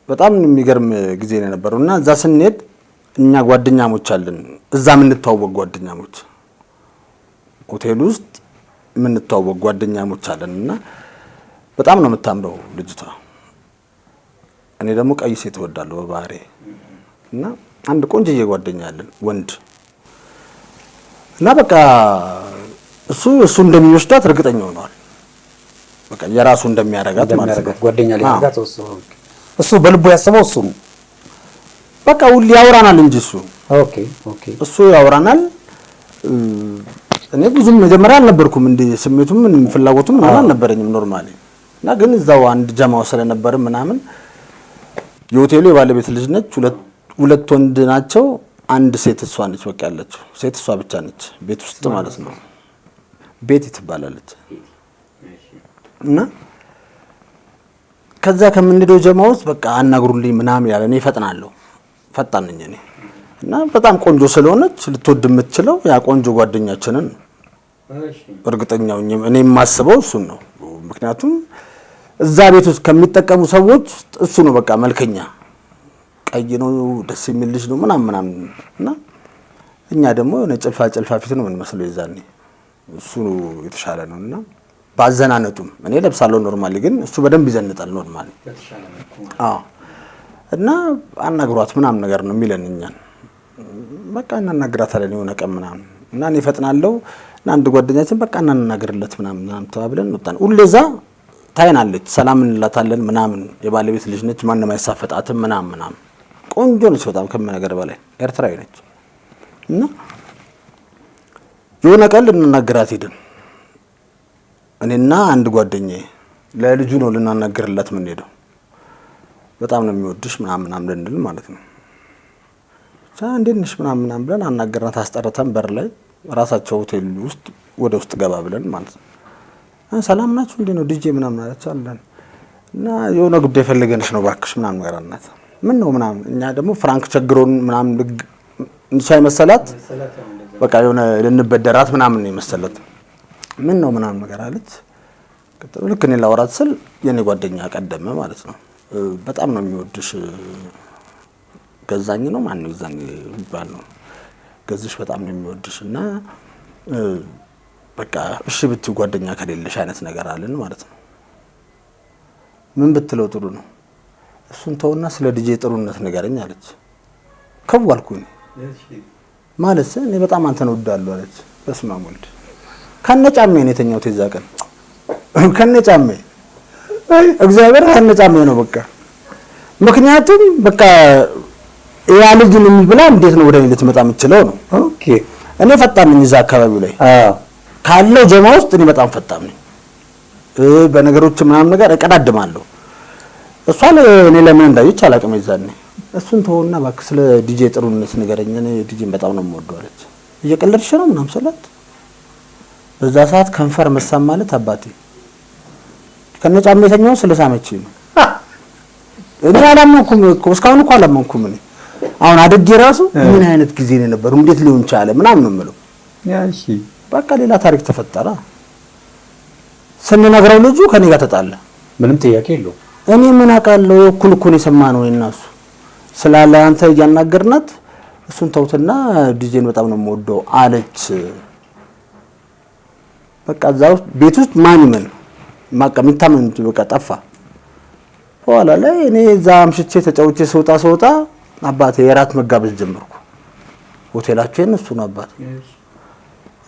በጣም የሚገርም ጊዜ ነው የነበረው እና እዛ ስንሄድ እኛ ጓደኛሞች አለን፣ እዛ የምንተዋወቅ ጓደኛሞች፣ ሆቴል ውስጥ የምንተዋወቅ ጓደኛሞች አለን እና በጣም ነው የምታምረው ልጅቷ። እኔ ደግሞ ቀይ ሴት እወዳለሁ በባህሪ እና አንድ ቆንጆዬ ጓደኛ አለን ወንድ እና በቃ እሱ እንደሚወስዳት እርግጠኛ ሆኗል። በቃ የራሱ እንደሚያረጋት ማለት ነው። ጓደኛ ሊያረጋት እሱ በልቡ ያሰበው እሱ ነው። በቃ ሁሉ ያወራናል እንጂ እሱ ያወራናል። እኔ ብዙም መጀመሪያ አልነበርኩም እንደ ስሜቱም ፍላጎቱም ምናምን አልነበረኝም ኖርማሊ። እና ግን እዛው አንድ ጀማው ስለነበር ምናምን የሆቴሉ የባለቤት ልጅ ነች። ሁለት ወንድ ናቸው፣ አንድ ሴት እሷ ነች። በቃ ያለችው ሴት እሷ ብቻ ነች ቤት ውስጥ ማለት ነው። ቤት ትባላለች። እና ከዛ ከምንሄደው ጀማ ውስጥ በቃ አናግሩልኝ ምናምን ያለ እኔ እፈጥናለሁ፣ ፈጣን ነኝ እኔ። እና በጣም ቆንጆ ስለሆነች ልትወድ የምትችለው ያ ቆንጆ ጓደኛችንን እርግጠኛው እኔ የማስበው እሱን ነው። ምክንያቱም እዛ ቤት ውስጥ ከሚጠቀሙ ሰዎች እሱ ነው በቃ መልከኛ፣ ቀይ ነው፣ ደስ የሚል ልጅ ነው ምናምን እና እኛ ደግሞ የሆነ ጭልፋ ፊት ነው የምንመስለው የዛኔ። እሱ የተሻለ ነው እና ባዘናነጡም እኔ ለብሳለሁ ኖርማሊ፣ ግን እሱ በደንብ ይዘንጣል ኖርማሊ። እና አናግሯት ምናምን ነገር ነው የሚለን እኛን። በቃ እናናግራታለን የሆነ ቀን ምናምን እና እኔ እፈጥናለሁ እና አንድ ጓደኛችን በቃ እናናግርለት ምናምን ተባብለን ወጣን። ሁሌ እዛ ታይናለች፣ ሰላም እንላታለን ምናምን። የባለቤት ልጅ ነች፣ ማንም አይሳፈጣትም ምናምን። ቆንጆ ነች በጣም ከመነገር በላይ ኤርትራዊ ነች። እና የሆነ ቀን ልናናግራት ሄድን እኔና አንድ ጓደኛዬ። ለልጁ ነው ልናናግርላት ምን ሄደው በጣም ነው የሚወድሽ ምናምን ልንል ማለት ነው። እንዴት ነሽ ምናምን ብለን አናገርናት። አስጠርተን በር ላይ ራሳቸው ሆቴል ውስጥ ወደ ውስጥ ገባ ብለን ማለት ነው። ሰላም ናችሁ እንዴ ነው ዲጄ ምናምን አለች አለን። እና የሆነ ጉዳይ ፈልገንሽ ነው እባክሽ ምናምን ነገር አልናት። ምን ነው ምናምን። እኛ ደግሞ ፍራንክ ቸግሮን ምናምን እንሷ የመሰላት በቃ የሆነ ልንበደራት ምናምን ነው የመሰላት። ምን ነው ምናምን ነገር አለች። ልክ እኔ ላወራት ስል የኔ ጓደኛ ቀደመ ማለት ነው። በጣም ነው የሚወድሽ ገዛኝ ነው ማን ነው ይዛኝ ይባል ነው ገዝሽ በጣም ነው የሚወድሽ እና በቃ እሺ ብትይ ጓደኛ ከሌለሽ አይነት ነገር አለን ማለት ነው። ምን ብትለው ጥሩ ነው? እሱን ተውና ስለ ዲጄ ጥሩነት ንገረኝ አለች። ከዋልኩኝ ማለት እኔ በጣም አንተን እወዳለሁ አለች። በስመ አብ ወልድ ከነጫሜ ነው የተኛሁት የዛ ቀን ከነጫሜ እግዚአብሔር ከነጫሜ ነው በቃ። ምክንያቱም በቃ ያ ልጅን የሚብላ እንዴት ነው ወደ እኔ ልትመጣ የምትችለው ነው። ኦኬ እኔ ፈጣን ነኝ እዛ አካባቢው ላይ ካለው ጀማ ውስጥ እኔ በጣም ፈጣን ነኝ። በነገሮች ምናምን ነገር እቀዳድማለሁ። እሷ እኔ ለምን እንዳየች አላውቅም የዛኔ። እሱን ተወውና እባክህ ስለ ዲጄ ጥሩነት ንገረኝ፣ እኔ ዲጄን በጣም ነው የምወደው አለች። እየቀለድሽ ነው ምናምን ስላት በዛ ሰዓት ከንፈር መሳም ማለት አባቴ ከነጫሜ የተኛው ስለሳመችኝ ነው። እኔ አላመንኩም እኮ እስካሁን እኮ አላመንኩም። እኔ አሁን አድጌ ራሱ ምን አይነት ጊዜ ነው የነበረው እንዴት ሊሆን ቻለ ምናምን ነው የምለው። እሺ በቃ ሌላ ታሪክ ተፈጠረ። ስንነግረው ልጁ ከኔ ጋር ተጣላ። ምንም ጥያቄ የለውም። እኔ ምን አውቃለሁ እኩል እኮ ነው የሰማነው የእናሱ ስላለ አንተ እያናገርናት እሱን ተውትና ዲጄን በጣም ነው የምወደው አለች። በቃ እዛው ቤት ውስጥ ማን ይመን ማቃ ሚታመን በቃ ጠፋ። በኋላ ላይ እኔ እዛ አምሽቼ ተጫውቼ ስወጣ አባቴ የራት መጋበዝ ጀመርኩ። ሆቴላችን እሱ ነው አባቴ።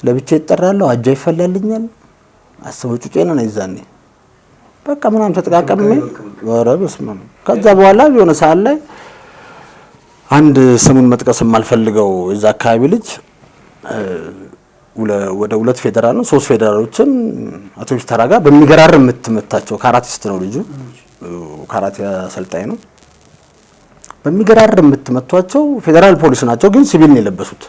ለብቻ ይጠራለሁ፣ አጃ ይፈላልኛል። አስበው ጩጬ ነው ይዛኔ በቃ ምናምን ተጠቃቀመ። ወረ በስመ አብ። ከዛ በኋላ የሆነ ሰዓት ላይ አንድ ስሙን መጥቀስ የማልፈልገው እዛ አካባቢ ልጅ ወደ 2 ፌደራል ነው 3 ፌደራሎችን አውቶቡስ ተራጋ በሚገራርም የምትመታቸው ካራቲስት ነው ልጁ፣ ካራቴ አሰልጣኝ ነው። በሚገራርም የምትመቷቸው ፌደራል ፖሊስ ናቸው፣ ግን ሲቪል ነው የለበሱት።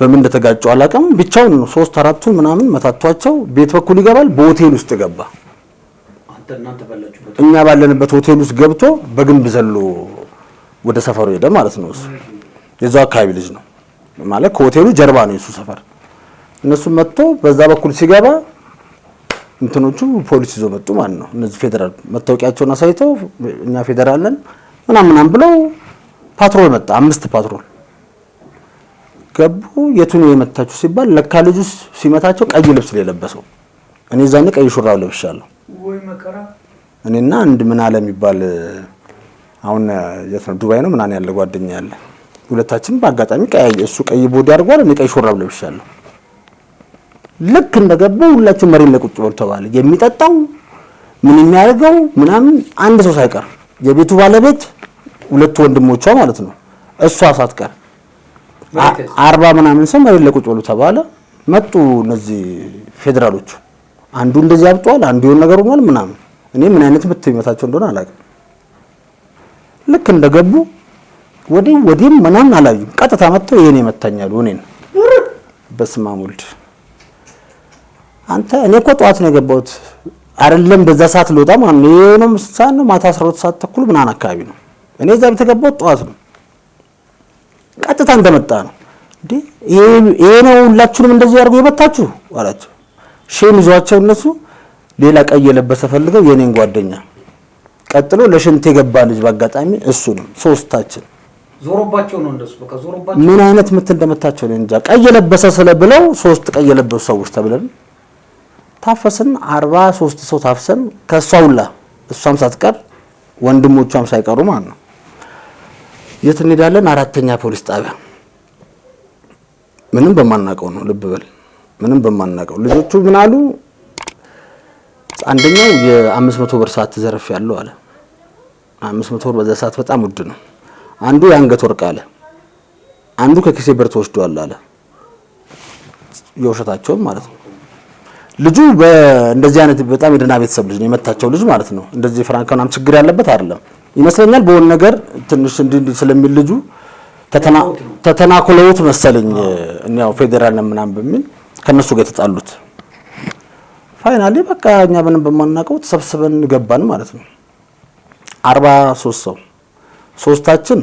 በምን እንደተጋጩ አላውቅም። ብቻውን 3-4ቱ ምናምን መታቷቸው። ቤት በኩል ይገባል፣ በሆቴል ውስጥ ገባ። እኛ ባለንበት ሆቴል ውስጥ ገብቶ በግንብ ዘሎ ወደ ሰፈሩ ሄደ ማለት ነው። እሱ የዛው አካባቢ ልጅ ነው ማለት ከሆቴሉ ጀርባ ነው የሱ ሰፈር። እነሱ መጥቶ በዛ በኩል ሲገባ እንትኖቹ ፖሊስ ይዞ መጡ ማለት ነው። እነዚህ ፌደራል መታወቂያቸውን አሳይተው እኛ ፌደራል ነን ምናምን ብለው ፓትሮል መጣ። 5 ፓትሮል ገቡ። የቱን የመታችሁ ሲባል ለካ ልጁ ሲመታቸው ቀይ ልብስ ነው የለበሰው። እኔ ዛኔ ቀይ ሹራብ ለብሻለሁ። ወይ መከራ። እኔና አንድ ምን አለ የሚባል አሁን የት ነው ዱባይ ነው ምናምን ያለ ጓደኛ ያለ ሁለታችን በአጋጣሚ ቀይ እሱ ቀይ ቦዲ አድርጓል እኔ ቀይ ሹራብ ለብሻለሁ ልክ እንደገቡ ሁላችን መሬት ላይ ቁጭ ብለው ተባለ የሚጠጣው ምን የሚያደርገው ምናምን አንድ ሰው ሳይቀር የቤቱ ባለቤት ሁለት ወንድሞቿ ማለት ነው እሷ ሳትቀር 40 ምናምን ሰው መሬት ላይ ቁጭ ብለው ተባለ መጡ እነዚህ ፌደራሎቹ አንዱ እንደዚህ አብጧል አንዱ የሆነ ነገር ሆኗል ምናምን እኔ ምን አይነት ምት ይመታቸው እንደሆነ አላውቅም ልክ እንደገቡ ወዲም ምናምን አላዩም ቀጥታ መጥተው የኔ መታኛሉ እኔን በስመ አብ ወልድ አንተ እኔ እኮ ጠዋት ነው የገባሁት አይደለም በዛ ሰዓት ልወጣ ማለት ነው የሆነም ሰዓት ነው ማታ 12 ሰዓት ተኩል ምናምን አካባቢ ነው እኔ እዛ በተገባሁት ጠዋት ነው ቀጥታ እንደመጣ ነው እንዴ ይሄ ነው ሁላችሁንም እንደዚህ ያርጉ የመታችሁ አላቸው ሼም ይዟቸው እነሱ ሌላ ቀይ የለበሰ ፈልገው የኔን ጓደኛ ቀጥሎ ለሽንት የገባ ልጅ ባጋጣሚ እሱ ነው ሶስታችን ዞሮባቸው ነው እንደሱ በቃ ዞሮባቸው ምን አይነት ምት እንደመታቸው ነው እንጃ ቀይ የለበሰ ስለብለው ሶስት ቀይ የለበሱ ሰዎች ተብለን ታፈስን 43 ሰው ታፍሰን ከሷውላ እሷም ሳትቀር ወንድሞቿም ሳይቀሩ ማለት ነው የት እንሄዳለን አራተኛ ፖሊስ ጣቢያ ምንም በማናቀው ነው ልብ በል ምንም በማናቀው ልጆቹ ምን አሉ አንደኛው የ500 ብር ሰዓት ተዘረፍ ያለው አለ 500 ብር በዛ ሰዓት በጣም ውድ ነው አንዱ የአንገት ወርቅ አለ አንዱ ከኪሴ ብር ተወስዷል አለ የውሸታቸው ማለት ነው ልጁ በእንደዚህ አይነት በጣም የደና ቤተሰብ ልጅ ነው የመታቸው ልጅ ማለት ነው እንደዚህ ፍራንካናም ችግር ያለበት አይደለም ይመስለኛል በሆነ ነገር ትንሽ እንዲህ ስለሚል ልጁ ተተናኮለውት መሰለኝ እኛው ፌደራል ምናምን በሚል ከነሱ ጋር ተጣሉት ፋይናሊ በቃ እኛ ምንም በማናቀው ተሰብስበን ገባን ማለት ነው 43 ሰው ሶስታችን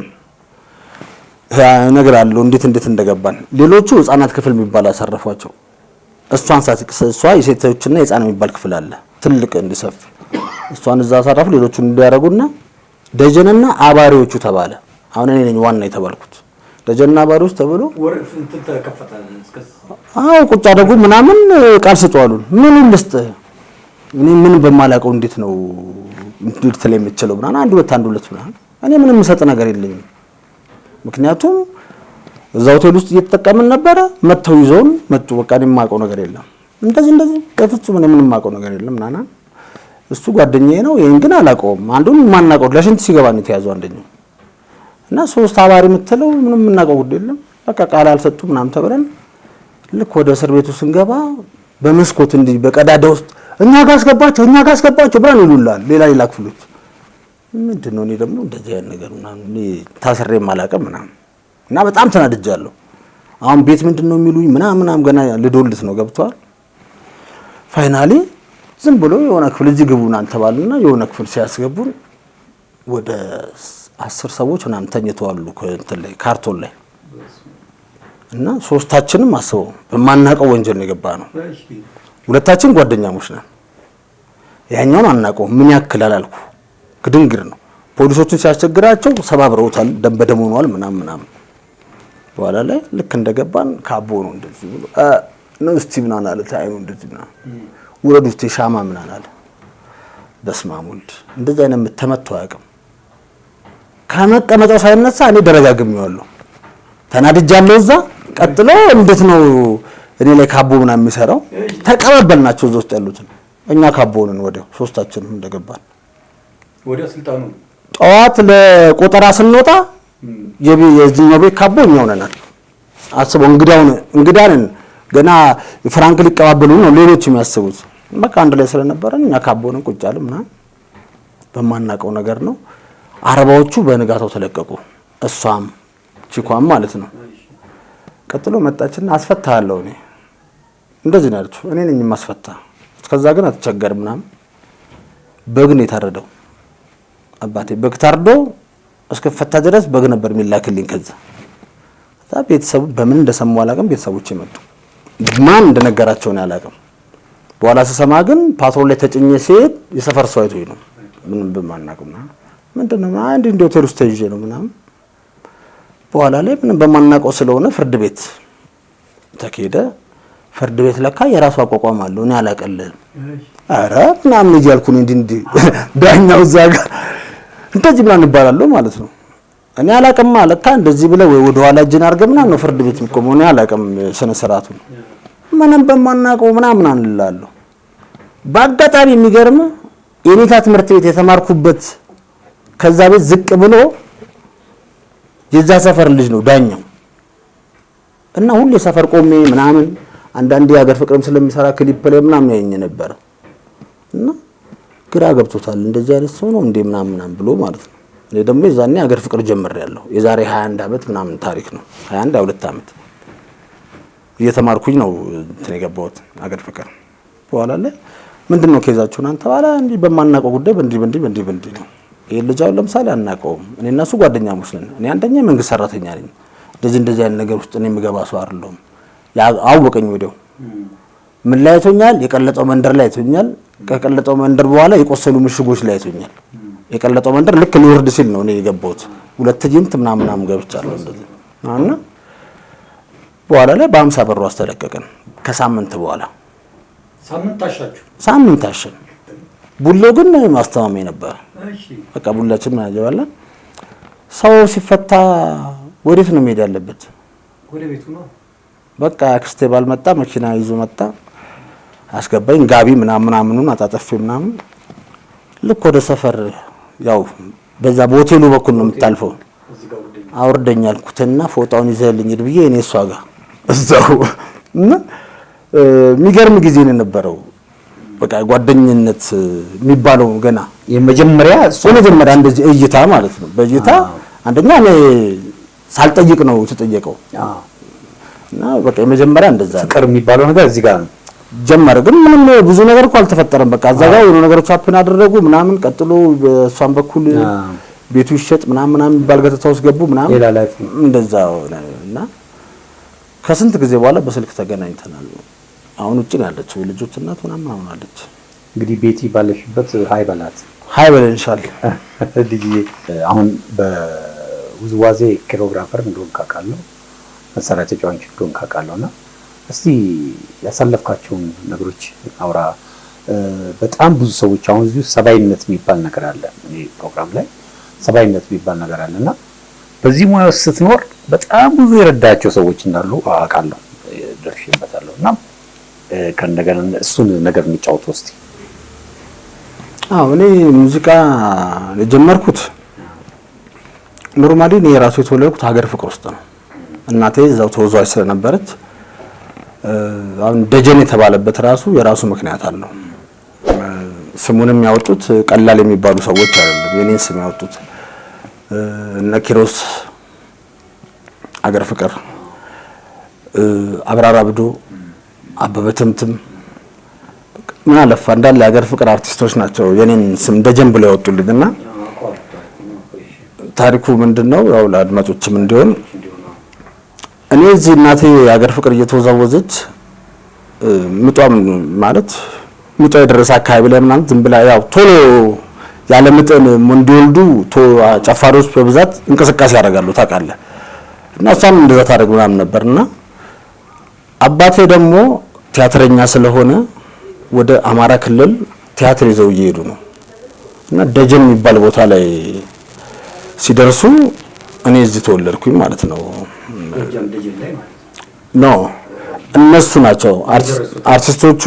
ነገር አለው እንዴት እንደገባን ሌሎቹ ህፃናት ክፍል የሚባል አሰረፏቸው እሷን ሳትቅሰሷ የሴቶችና የህፃን የሚባል ክፍል አለ ትልቅ እንዲሰፍ እሷን እዛ አሰረፉ ሌሎቹን እንዲያረጉና ደጀንና አባሪዎቹ ተባለ አሁን እኔ ነኝ ዋና የተባልኩት ደጀንና አባሪዎች ተብሎ ወርፍ እንትን ተከፈታል እስከስ አው ቁጭ አደጉ ምናምን ቃል ሰጧሉን ምን ልስጥ እኔ ምን በማላቀው እንዴት ነው እንዴት ለምትችለው ምናምን አንድ ሁለት ምናምን እኔ ምንም ሰጥ ነገር የለኝም ምክንያቱም እዛው ሆቴል ውስጥ እየተጠቀምን ነበር መተው ይዞን መጡ በቃ እኔ የማውቀው ነገር የለም እንደዚህ በፍጹም እኔ ምንም የማውቀው ነገር የለም ናና እሱ ጓደኛዬ ነው ይሄን ግን አላውቀውም አንዱን ማናውቀው ለሽንት ሲገባ ነው የተያዘው አንደኛው እና ሶስት አባሪ የምትለው ምንም የምናውቀው ጉዳይ የለም በቃ ቃል አልሰጡ ምናምን ተብለን ልክ ወደ እስር ቤቱ ስንገባ በመስኮት እንዲህ በቀዳዳ ውስጥ እኛ ጋር አስገባቸው ብራን ይሉላል ሌላ ክፍሎች ምንድነው እኔ ደግሞ እንደዚህ አይነት ነገር ምናምን ታስሬ ማላቀም ምናምን እና በጣም ተናድጃለሁ አሁን ቤት ምንድነው የሚሉኝ ምናምን ገና ልዶልት ነው ገብቷል ፋይናሊ ዝም ብሎ የሆነ ክፍል እዚህ ግቡና አንተባልና የሆነ ክፍል ሲያስገቡን ወደ 10 ሰዎች ምናምን ተኝተዋሉ ከእንትን ላይ ካርቶን ላይ እና ሶስታችንም አስበው በማናቀው ወንጀል ነው የገባነው ሁለታችን ጓደኛሞች ነን ያኛውን አናቀው ምን ያክላል አልኩ ግድንግር ነው ፖሊሶችን ሲያስቸግራቸው ሰባብረውታል ደም ሆኗል ምናምን በኋላ ላይ ልክ እንደገባን ካቦ ነው እንደዚህ ብሎ ነው ስቲቭናን አለ ታይኑ እንደዚህ ነው ወረዱ ሻማ ምናምን አለ በስመ አብ ወልድ እንደዚህ አይነት ተመተው አያውቅም ከመቀመጫው ሳይነሳ እኔ ደረጋግሜዋለሁ ተናድጃለሁ እዛ ቀጥሎ እንዴት ነው እኔ ላይ ካቦ ምናምን የሚሰራው ተቀበልናቸው እዛ ውስጥ ያሉትን እኛ ካቦንን ወዲያው ሶስታችንም እንደገባን ወዲያው ስልጣኑ ጠዋት ለቆጠራ ስንወጣ የዚህኛው ቤት ካቦ እኛው ነን አስበው እንግዳንን ገና ፍራንክ ሊቀባበሉ ነው ሌሎች የሚያስቡት በቃ አንድ ላይ ስለነበረን እኛ ካቦንን ቁጭ አለምና በማናቀው ነገር ነው አረባዎቹ በንጋታው ተለቀቁ እሷም ቺኳም ማለት ነው ቀጥሎ መጣችና አስፈታለሁ እኔ እንደዚህ ነው አለች እኔ ነኝ ማስፈታ እስከዛ ግን አትቸገርም ምናምን በግ ነው የታረደው አባቴ በግ ታርዶ እስከፈታ ድረስ በግ ነበር የሚላክልኝ ከዛ ቤተሰቡ በምን እንደሰማው አላውቅም ቤተሰቦች መጡ ማን እንደነገራቸው ነው አላውቅም በኋላ ተሰማ ግን ፓትሮል ላይ ተጭኘ ሲሄድ የሰፈር ሰው አይቶኝ ነው ምንም በማናውቅና ምንድነው አንድ እንደ ሆቴል ውስጥ ተይዤ ነው ምናምን በኋላ ላይ ምንም በማናውቀው ስለሆነ ፍርድ ቤት ተከሄደ ፍርድ ቤት ለካ የራሱ አቋቋም አለው እኔ አላቀልም አረ ምናምን ይያልኩኝ እንዴ ዳኛው እዛ ጋር እንደዚህ ምናምን ይባላሉ ማለት ነው። እኔ አላውቅም ለካ እንደዚህ ብለው ወይ ወደ ኋላ እጅን አድርገህ ምናምን ነው ፍርድ ቤት የሚቆመው። እኔ አላውቅም ስነ ስርዓቱን ምንም በማናውቀው ምናምን አንላለሁ። በአጋጣሚ የሚገርም የኔታ ትምህርት ቤት የተማርኩበት ከዛ ቤት ዝቅ ብሎ የዛ ሰፈር ልጅ ነው ዳኛው እና ሁሌ ሰፈር ቆሜ ምናምን አንዳንዴ ሀገር ፍቅርም ስለሚሰራ ክሊፕ ላይ ምናምን ያየኝ ነበር እና ግራ ገብቶታል። እንደዚህ አይነት ሰው ነው እንዴ ምናምን ብሎ ማለት ነው። እኔ ደግሞ የዛኔ ሀገር ፍቅር ጀምሬያለሁ። የዛሬ 21 ዓመት ምናምን ታሪክ ነው። 22 ዓመት እየተማርኩኝ ነው እንትን የገባሁት ሀገር ፍቅር። በኋላ ላይ ምንድነው ኬዛችሁን አንተ ባላ እንዲህ በማናውቀው ጉዳይ በእንዲህ ነው። ይሄ ልጅ አሁን ለምሳሌ አናውቀውም። እኔ እና እሱ ጓደኛሞች ነን። እኔ አንደኛ መንግስት ሰራተኛ ነኝ። እንደዚህ አይነት ነገር ውስጥ እኔ የምገባ ሰው አይደለሁም። አወቀኝ ወዲያው። ምን ላይ አይቶኛል? የቀለጠው መንደር ላይ አይቶኛል። ከቀለጠው መንደር በኋላ የቆሰሉ ምሽጎች ላይ አይቶኛል። የቀለጠው መንደር ልክ ሊወርድ ሲል ነው እኔ የገባሁት። 2 ጅንት ምናምን ገብቻለሁ እንደዚህ እና በኋላ ላይ በ50 ብር አስተለቀቀን። ከሳምንት በኋላ ሳምንት ታሸን። ቡሎ ግን ማስተማመኝ ነበር። በቃ ቡላችን ማያጀባለን። ሰው ሲፈታ ወዴት ነው መሄድ ያለበት? ወደ ቤቱ ነው። በቃ አክስቴ ባል መጣ፣ መኪና ይዞ መጣ፣ አስገባኝ። ጋቢ ምናምኑን አጣጠፌ ምናምን ልክ ወደ ሰፈር ያው በዛ በሆቴሉ በኩል ነው የምታልፈው። አውርደኝ አልኩትና ፎጣውን ይዘህልኝ ሂድ ብዬ እኔ እሷ ጋር እዛው እና የሚገርም ጊዜ ነው የነበረው። በቃ ጓደኝነት የሚባለው ገና የመጀመሪያ እንደዚህ እይታ ማለት ነው። በእይታ አንደኛ እኔ ሳልጠይቅ ነው የተጠየቀው እና በቃ የመጀመሪያ እንደዛ ፍቅር የሚባለው ነገር እዚህ ጋር ነው ጀመረ። ግን ምንም ብዙ ነገር እኮ አልተፈጠረም። በቃ እዛ ጋር የሆነ ነገሮች አፕን አደረጉ ምናምን። ቀጥሎ በሷን በኩል ቤቱ ይሸጥ ምናምን የሚባል ገተታ ውስጥ ገቡ ምናምን እንደዛ እና ከስንት ጊዜ በኋላ በስልክ ተገናኝተናል። አሁን ውጭ ነው ያለችው፣ የልጆች እናት ምናምን አለች። እንግዲህ ቤቲ ባለሽበት ሃይ በላት እንሻል ልጅ አሁን በውዝዋዜ ኮሪዮግራፈር እንደሆን ካቃለው መሳሪያ ተጫዋች እንደሆን ካቃለውና እስቲ ያሳለፍካቸውን ነገሮች አውራ። በጣም ብዙ ሰዎች አሁን እዚህ ሰባይነት የሚባል ነገር አለ። እኔ ፕሮግራም ላይ ሰባይነት የሚባል ነገር አለና በዚህ ሙያ ውስጥ ስትኖር በጣም ብዙ የረዳቸው ሰዎች እንዳሉ አውቃለሁ፣ ደርሼበታለሁና ከእንደገና እሱን ነገር እንጫወት እስቲ። እኔ ሙዚቃ የጀመርኩት ኖርማሊ እኔ ራሱ የተወለድኩት ሀገር ፍቅር ውስጥ ነው። እናቴ እዛው ተወዛዋዥ ስለነበረች አሁን ደጀን የተባለበት ራሱ የራሱ ምክንያት አለው። ስሙንም ያወጡት ቀላል የሚባሉ ሰዎች አይደሉም። የኔን ስም ያወጡት እነ ኪሮስ ሀገር ፍቅር፣ አብራራ ብዶ፣ አበበ ትምትም ምን አለፋ እንዳለ ሀገር ፍቅር አርቲስቶች ናቸው የኔን ስም ደጀን ብለው ያወጡልኝና ታሪኩ ምንድነው ያው ለአድማጮችም እንዲሆን እኔ እዚህ እናቴ ሀገር ፍቅር እየተወዛወዘች ምጧም ማለት ምጧ የደረሰ አካባቢ ላይ ምናምን ዝም ብላ ያው ቶሎ ያለ ምጥን እንዲወልዱ ጨፋሪዎች በብዛት እንቅስቃሴ ያደርጋሉ ታውቃለህ። እና እሷም እንደዛ ታደርግ ምናምን ነበርና አባቴ ደግሞ ቲያትረኛ ስለሆነ ወደ አማራ ክልል ቲያትር ይዘው እየሄዱ ነው እና ደጀን የሚባል ቦታ ላይ ሲደርሱ እኔ እዚህ ተወለድኩኝ ማለት ነው። ኖ እነሱ ናቸው አርቲስቶቹ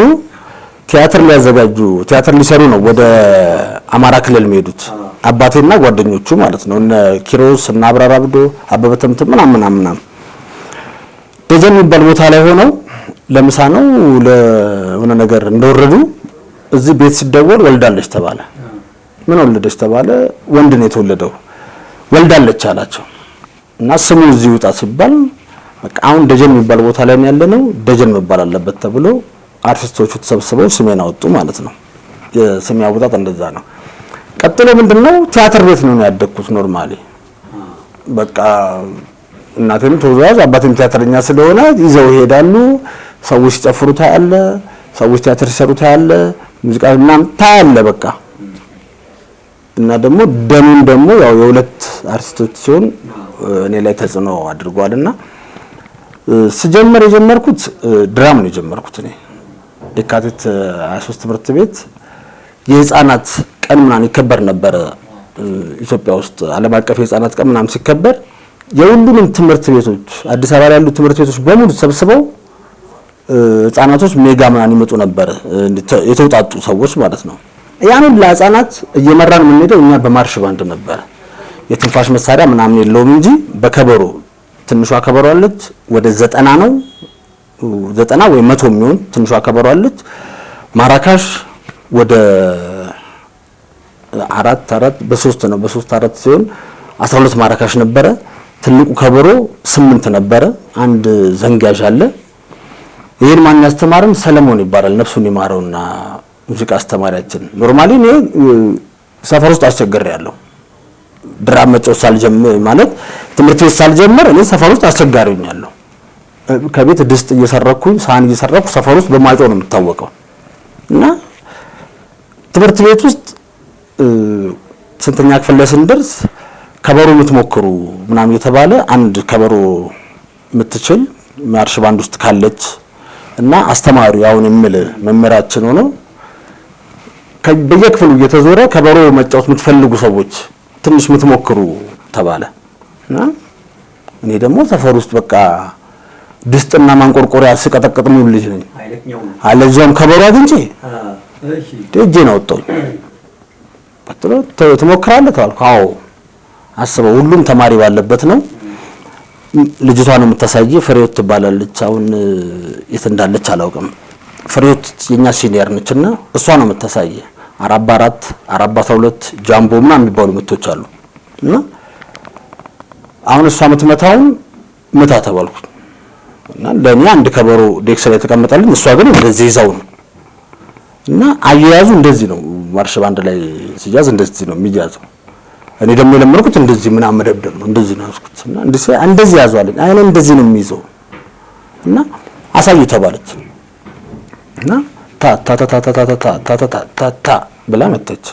ቲያትር ሊያዘጋጁ ቲያትር ሊሰሩ ነው ወደ አማራ ክልል የሚሄዱት አባቴና ጓደኞቹ ማለት ነው። እነ ኪሮስ እና አብራራ ብዶ፣ አበበ ተምትም ምናምን ደጀን የሚባል ቦታ ላይ ሆነው ለምሳ ነው ለሆነ ነገር እንደወረዱ እዚህ ቤት ሲደወል ወልዳለች ተባለ። ምን ወለደች ተባለ? ወንድ ነው የተወለደው። ወልዳለች አላቸው እና ስሙ እዚህ ውጣ ሲባል በቃ አሁን ደጀን የሚባል ቦታ ላይ ያለነው ደጀን መባል አለበት ተብሎ አርቲስቶቹ ተሰብስበው ስሜን አወጡ ማለት ነው። የስሜ አወጣጥ እንደዛ ነው። ቀጥሎ ምንድነው ቲያትር ቤት ነው ያደግኩት ኖርማሊ። በቃ እናቴም ተወዛዋዥ አባቴም ቲያትረኛ ስለሆነ ይዘው ይሄዳሉ። ሰዎች ሲጨፍሩ ታያለ፣ ሰዎች ቲያትር ሲሰሩ ታያለ፣ ሙዚቃ ምናምን ታያለ በቃ። እና ደግሞ ደሙን ደግሞ ያው የሁለት አርቲስቶች ሲሆን እኔ ላይ ተጽዕኖ አድርጓልና ስጀምር የጀመርኩት ድራም ነው የጀመርኩት። እኔ የካቲት 23 ትምህርት ቤት የህፃናት ቀን ምናምን ይከበር ነበር ኢትዮጵያ ውስጥ ዓለም አቀፍ የህፃናት ቀን ምናምን ሲከበር የሁሉንም ትምህርት ቤቶች አዲስ አበባ ያሉ ትምህርት ቤቶች በሙሉ ተሰብስበው ህፃናቶች ሜጋ ምናምን ይመጡ ነበር፣ የተውጣጡ ሰዎች ማለት ነው። ያንን ለህፃናት እየመራን የምንሄደው እኛ በማርሽ ባንድ ነበር። የትንፋሽ መሳሪያ ምናምን የለውም እንጂ በከበሮ ትንሿ ከበሮ አለች፣ ወደ 90 ነው 90 ወይ 100 የሚሆን ትንሿ ከበሮ አለች። ማራካሽ ወደ አራት በ3 ነው በ3 4 ሲሆን 12 ማራካሽ ነበረ። ትልቁ ከበሮ 8 ነበረ። አንድ ዘንጋዥ አለ። ይሄን ማን ያስተማረን? ሰለሞን ይባላል፣ ነፍሱን ይማረውና ሙዚቃ አስተማሪያችን። ኖርማሊ እኔ ሰፈር ውስጥ አስቸግሬያለሁ። ድራም መጫወት ሳልጀምር ማለት ትምህርት ቤት ሳልጀምር እኔ ሰፈር ውስጥ አስቸጋሪኛለሁ። ከቤት ድስት እየሰረኩኝ ሳህን እየሰረኩ ሰፈር ውስጥ በማጮህ ነው የምታወቀው። እና ትምህርት ቤት ውስጥ ስንተኛ ክፍል ላይ ስንደርስ ከበሮ የምትሞክሩ ምናምን የተባለ አንድ ከበሮ የምትችል ማርሽ ባንድ ውስጥ ካለች እና አስተማሪው አሁን የሚል መምህራችን ሆኖ በየክፍሉ እየተዞረ ከበሮ መጫወት የምትፈልጉ ሰዎች ትንሽ የምትሞክሩ ተባለ። እና እኔ ደግሞ ሰፈር ውስጥ በቃ ድስጥና ማንቆርቆሪያ ስቀጠቅጥ ሙሉ ልጅ ነኝ። አለዚያም ከበሮ አግኝቼ እጄን አወጣሁኝ። ቀጥሎ ትሞክራለህ ተባልኩ። አዎ አስበው፣ ሁሉም ተማሪ ባለበት ነው። ልጅቷን የምታሳየ ፍሬዎት ትባላለች። አሁን የት እንዳለች አላውቅም። ፍሬዎት የኛ ሲኒየር ነችና እሷ ነው የምታሳየ። 44 42 ጃምቦ ምናምን የሚባሉ ምቶች አሉ። እና አሁን እሷ የምትመታውን ምታ ተባልኩ። እና ለኔ አንድ ከበሮ ዴክስ ላይ ተቀመጠልኝ። እሷ ግን እንደዚህ ይዛው ነው። እና አያያዙ እንደዚህ ነው። ማርሽ ባንድ ላይ ሲያዝ እንደዚህ ነው የሚያዘው። እኔ ደግሞ የለመድኩት እንደዚህ ምናምን መደብደብ ነው። እንደዚህ ነው ያዝኩት። እና እንደዚህ ያዟልኝ። አይኔ እንደዚህ ነው የሚይዘው። እና አሳዩ ተባለች። እና ታ ታ ታ ታ ታ ታ ታ ታ ታ ብላ መተች።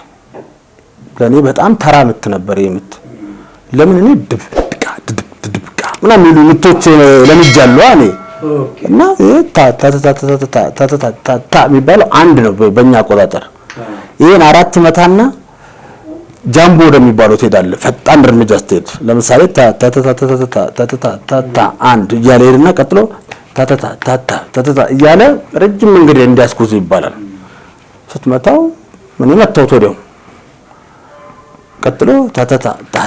ለኔ በጣም ተራ ምት ነበር የምት። ለምን እኔ ድብቃ ድብቃ ምናምን የሚሉ ምቶች ለምጃለሁ እኔ። እና ታ ታ ታ ታ ታ ታ ታ የሚባለው አንድ ነው በእኛ አቆጣጠር። ይሄን 4 መታና ጃምቦ ወደሚባለው ትሄዳለህ። ፈጣን እርምጃ ስትሄድ ለምሳሌ ታ ታ ታ ታ ታ ታ ታ አንድ እያለ ሄድና ቀጥሎ ታ ታ ታ ታ ታ እያለ ረጅም መንገድ እንዲያስኩዝ ይባላል። ስትመታው ምን መታው ወዲያው ቀጥሎ ታ ታ ታ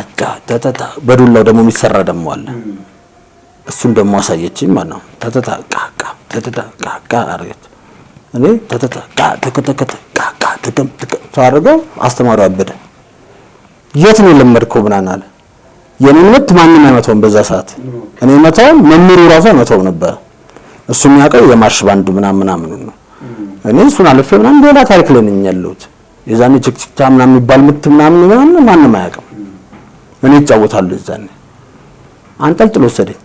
ታ ታ በዱላው ደግሞ የሚሰራ ደግሞ አለ። እሱን ደግሞ አሳየችኝ ማለት ነው። ታ ታ ቃ ቃ ታ ታ ቃ ቃ አረገች። እኔ ታ ታ ቃ ተከተከተ ቃ ቃ ተከተከ ታረገው። አስተማሪው አበደ። የት ነው ለመድከው ምናምን አለ። የኔን ምት ማንንም አይመታውም በዛ ሰዓት። እኔ መታው መምህሩ ራሱ አይመታው ነበር። እሱ የሚያውቀው የማርሽ ባንድ ምናምን ነው። እኔ እሱን አለፈ ምናምን ሌላ ታሪክ ላይ ነኝ ያለሁት። የዛኔ ችክችክታ ምናምን የሚባል ምት ምናምን ማንም አያውቅም። እኔ እጫወታለሁ። የዛኔ አንጠልጥሎ ወሰደኝ።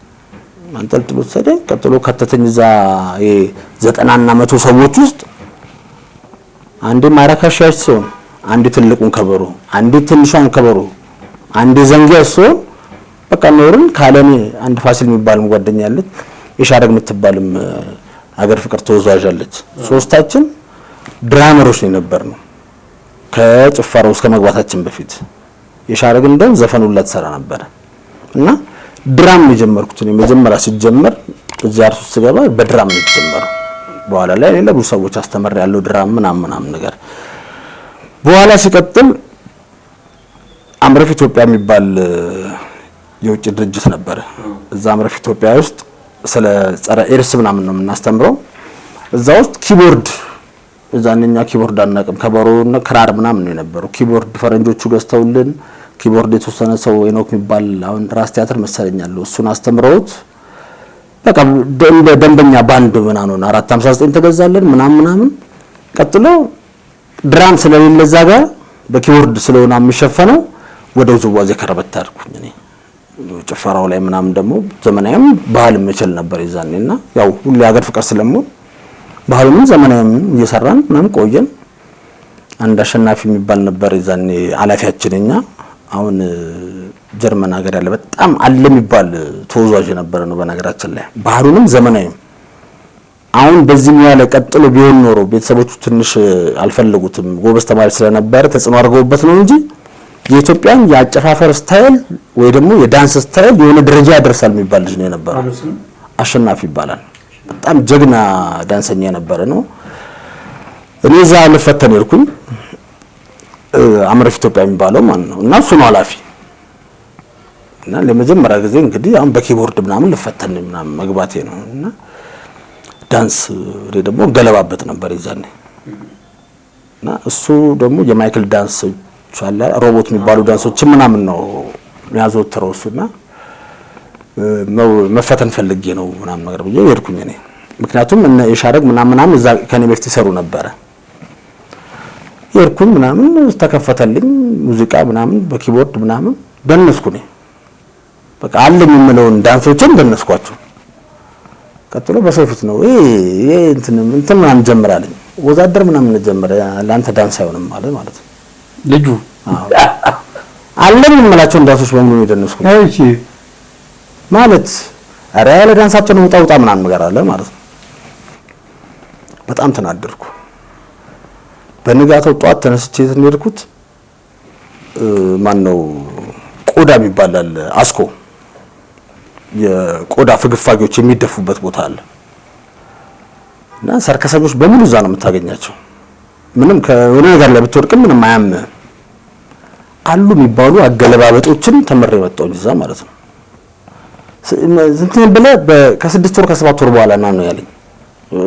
ቀጥሎ ከተተኝ እዛ የ90 እና 100 ሰዎች ውስጥ አንዴ ማራካሻሽ ሲሆን፣ አንዴ ትልቁን ከበሮ፣ አንዴ ትንሿን ከበሮ፣ አንዴ ዘንጋይ ሲሆን በቃ ኖርን ካለኔ አንድ ፋሲል የሚባል ጓደኛ አለች። የሻረግ የምትባልም አገር ፍቅር ተወዛዋዥ አለች። ሶስታችን ድራመሮች ነው። ከጭፈራው እስከ መግባታችን በፊት የሻረግ እንደም ዘፈኑላ ተሰራ ነበር። እና ድራም ነው የጀመርኩት። እኔ መጀመሪያ ሲጀመር እዚያ አርሱ ስገባ በድራም ነው የጀመረው። በኋላ ላይ እኔ ለብዙ ሰዎች አስተምር ያለው ድራም ምናምን ነገር። በኋላ ሲቀጥል አምረፍ ኢትዮጵያ የሚባል የውጭ ድርጅት ነበር። እዛ አምረፍ ኢትዮጵያ ውስጥ ስለ ጸረ ኤድስ ምናምን ነው የምናስተምረው። እዛ ውስጥ ኪቦርድ እዛኛ ኪቦርድ አናውቅም፣ ከበሮና ክራር ምናምን ነው የነበረው። ኪቦርድ ፈረንጆቹ ገዝተውልን ኪቦርድ የተወሰነ ሰው ኤኖክ የሚባል አሁን ራስ ቲያትር መሰለኛል እሱን አስተምረውት በቃ እንደ ደንበኛ ባንድ ምናምን ነው 459 ተገዛለን ምናምን። ቀጥሎ ድራም ስለሌለ እዛ ጋር በኪቦርድ ስለሆነ የሚሸፈነው ወደ ውዝዋዜ ከረበት አድርኩኝ እኔ። ጭፈራው ላይ ምናምን ደግሞ ዘመናዊም ባህልም መቸል ነበር ይዛኔና ያው ሁሉ ሀገር ፍቅር ስለምወድ ባህሉም ዘመናዊም እየሰራን ምናምን ቆየን። አንድ አሸናፊ የሚባል ነበር ይዛኔ ኃላፊያችንኛ። አሁን ጀርመን ሀገር ያለ በጣም አለ የሚባል ተወዛዋዥ ነበር ነው በነገራችን ላይ ባህሉንም ዘመናዊም። አሁን በዚህ ሙያ ላይ ቀጥሎ ቢሆን ኖሮ ቤተሰቦቹ ትንሽ አልፈለጉትም። ጎበዝ ተማሪ ስለነበረ ተጽዕኖ አድርገውበት ነው እንጂ የኢትዮጵያን የአጨፋፈር ስታይል ወይ ደግሞ የዳንስ ስታይል የሆነ ደረጃ ያደርሳል የሚባል ልጅ ነው የነበረው። አሸናፊ ይባላል። በጣም ጀግና ዳንሰኛ የነበረ ነው። እኔ እዛ ልፈተን ሄድኩኝ። አምረፍ ኢትዮጵያ የሚባለው ማለት ነው እና እሱ ነው ኃላፊ እና ለመጀመሪያ ጊዜ እንግዲህ አሁን በኪቦርድ ምናምን ልፈተን ምናምን መግባቴ ነው እና ዳንስ ደግሞ ገለባበት ነበር ይዛኔ እና እሱ ደግሞ የማይክል ዳንስ አለ ሮቦት የሚባሉ ዳንሶች ምናምን ነው የሚያዘወትረው እሱና መፈተን ፈልጌ ነው ምናምን ነገር ብዬ ሄድኩኝ እኔ። ምክንያቱም እነ ኢሻረግ ምናምን እዛ ከኔ በፊት ይሰሩ ነበረ። ሄድኩኝ ምናምን ተከፈተልኝ ሙዚቃ ምናምን በኪቦርድ ምናምን ደነስኩ እኔ። በቃ አለኝ የምለውን ዳንሶችን ደነስኳቸው። ቀጥሎ በሰው ፊት ነው ይሄ እንትን ምናምን ጀምራለኝ ወዛደር ምናምን ጀመረ። ላንተ ዳንስ አይሆንም ማለት ነው ልጁ። አለኝ የምላቸውን ዳንሶች በሙሉ ነው የደነስኩት። እሺ ማለት ኧረ ያለ ዳንሳችን ውጣ ምናምን ነገር አለ ማለት ነው። በጣም ተናደድኩ። በንጋታው ጧት ተነስቼ ሄድኩት። ማነው ቆዳ የሚባል አስኮ የቆዳ ፍግፋጊዎች የሚደፉበት ቦታ አለ እና ሰርከሰኞች በሙሉ እዛ ነው የምታገኛቸው። ምንም ከሆነ ነገር ላይ ብትወድቅም ምንም አያምህ አሉ የሚባሉ አገለባበጦችን ተመሬ መጣሁኝ እዛ ማለት ነው። እንትን ብለህ ከ6 ወር ከ7 ወር በኋላ ነው ያለኝ።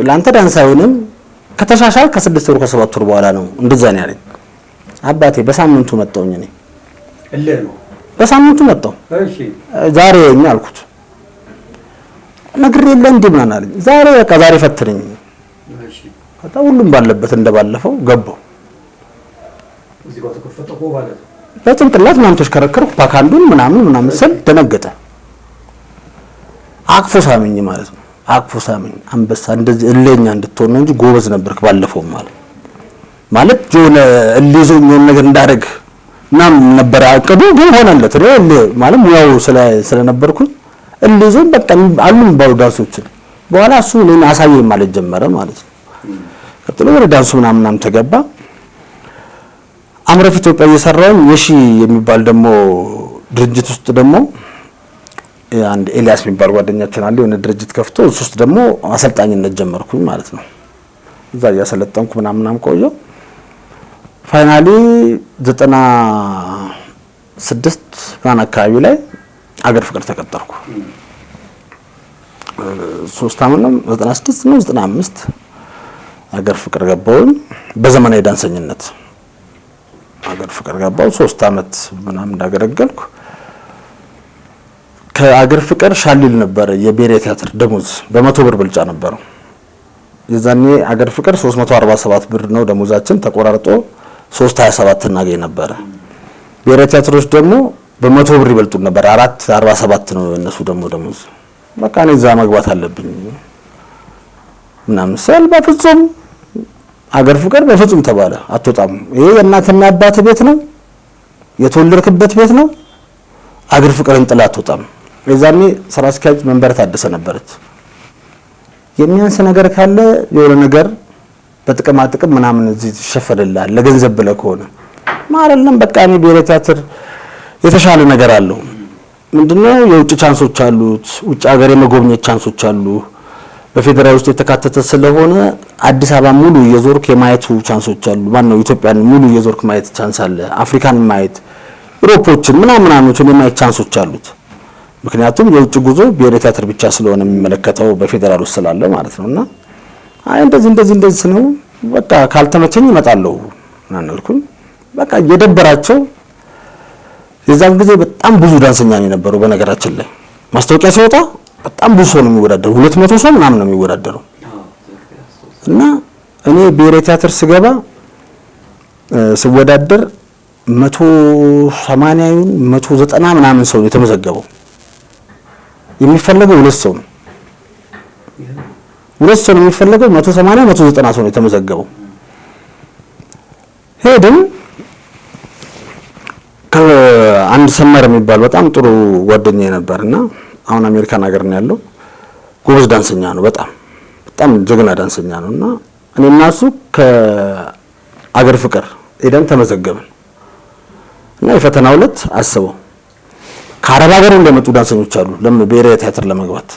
ላንተ ዳንስ አይሆንም ከተሻሻል ከ6 ወር ከ7 ወር በኋላ ነው እንደዛ ነው ያለኝ አባቴ። በሳምንቱ መጣሁኝ እኔ በሳምንቱ መጣሁ። እሺ ዛሬ እኛ አልኩት ነግሬ የለ እንዴ ምናምን አለኝ። ዛሬ በቃ ዛሬ ፈትነኝ። እሺ ከዛ ሁሉም ባለበት እንደባለፈው ገባው። እዚህ ጋር ተከፈተው ማለት በጭንቅላት ምናምን ተሽከረከርኩ። ፓካንዱን ምናምን ስል ደነገጠ። አቅፎ ሳመኝ ማለት ነው። አቅፎ ሳመኝ። አንበሳ እንደዚህ እለኛ እንድትሆን ነው እንጂ ጎበዝ ነበርክ ባለፈው ማለት ጆነ እልይዞኝ የሆነ ነገር እንዳደረግ ምናምን ነበር አቅዱ። ግን ሆነለት ማለት ሙያው ስለነበርኩኝ እልይዞኝ በቃ አሉም ባሉ ዳንሶችን በኋላ እሱ እኔን አሳየኝ ማለት ጀመረ ማለት ነው። ቀጥሎ ወደ ዳንሱ ምናምን ተገባ። አምረፍ ኢትዮጵያ እየሰራውን የሺ የሚባል ደግሞ ድርጅት ውስጥ ደግሞ አንድ ኤልያስ የሚባል ጓደኛችን አለ የሆነ ድርጅት ከፍቶ እሱ ውስጥ ደግሞ አሰልጣኝነት ጀመርኩኝ ማለት ነው። እዛ እያሰለጠንኩ ምናምን ቆየሁ። ፋይናሊ 96 ምናምን አካባቢ ላይ አገር ፍቅር ተቀጠርኩ። 3 አመት ነው 96 ነው 95 አገር ፍቅር ገባሁኝ በዘመናዊ ዳንሰኝነት አገር ፍቅር ገባሁ። 3 አመት ምናምን እንዳገለገልኩ ከአገር ፍቅር ሻሊል ነበር የብሔራዊ ቲያትር ደሞዝ በ100 ብር ብልጫ ነበረው። የዛኔ አገር ፍቅር 347 ብር ነው ደሞዛችን ተቆራርጦ 327 እናገኝ ነበር። ብሔራዊ ቲያትሮች ደግሞ በ100 ብር ይበልጡ ነበር 447 ነው እነሱ ደግሞ ደሞዝ። በቃ እኔ እዛ መግባት አለብኝ ምናምን ስል በፍጹም አገር ፍቅር በፍጹም ተባለ አትወጣም። ይሄ የእናትና አባት ቤት ነው የተወለድክበት ቤት ነው። አገር ፍቅርን ጥላ አትወጣም። የዛኔ ስራ አስኪያጅ መንበር ታደሰ ነበረች። የሚያንስ ነገር ካለ የሆነ ነገር በጥቅማ ጥቅም ምናምን እዚህ ይሸፈንልሃል ለገንዘብ ብለህ ከሆነ ማለለም በቃ እኔ ብሔራዊ ቲያትር የተሻለ ነገር አለው። ምንድነው የውጭ ቻንሶች አሉት። ውጭ ሀገር የመጎብኘት ቻንሶች አሉ። በፌደራል ውስጥ የተካተተ ስለሆነ አዲስ አበባ ሙሉ የዞርክ የማየቱ ቻንሶች አሉ። ማነው ኢትዮጵያን ሙሉ የዞርክ ማየት ቻንስ አለ። አፍሪካን ማየት ዩሮፖችን ምናምኖችን የማየት ቻንሶች አሉት። ምክንያቱም የውጭ ጉዞ ብሔራዊ ቲያትር ብቻ ስለሆነ የሚመለከተው በፌደራል ውስጥ ስላለ ማለት ነውና አይ እንደዚህ ነው በቃ ካልተመቸኝ እመጣለሁ ምናምን አልኩኝ። በቃ እየደበራቸው የዛን ጊዜ በጣም ብዙ ዳንሰኛ ነው የነበረው። በነገራችን ላይ ማስታወቂያ ሲወጣ በጣም ብዙ ሰው ነው የሚወዳደረው። 200 ሰው ምናምን ነው የሚወዳደረው እና እኔ ብሔራዊ ቲያትር ስገባ ስወዳደር 180 190 ምናምን ሰው ነው የተመዘገበው። የሚፈለገው 2 ሰው ነው 2 ሰው ነው የሚፈለገው። 180 190 ሰው ነው የተመዘገበው። ሄድን ከአንድ ሰመር የሚባል በጣም ጥሩ ጓደኛዬ ነበርና አሁን አሜሪካን ሀገር ነው ያለው። ጎበዝ ዳንሰኛ ነው። በጣም ጀግና ዳንሰኛ ነውና እኔና እሱ ከአገር ፍቅር ሄደን ተመዘገብን። እና የፈተናው ዕለት አስበው ከአረብ ሀገር እንደመጡ ዳንሰኞች አሉ ብሔራዊ ቲያትር ለመግባት።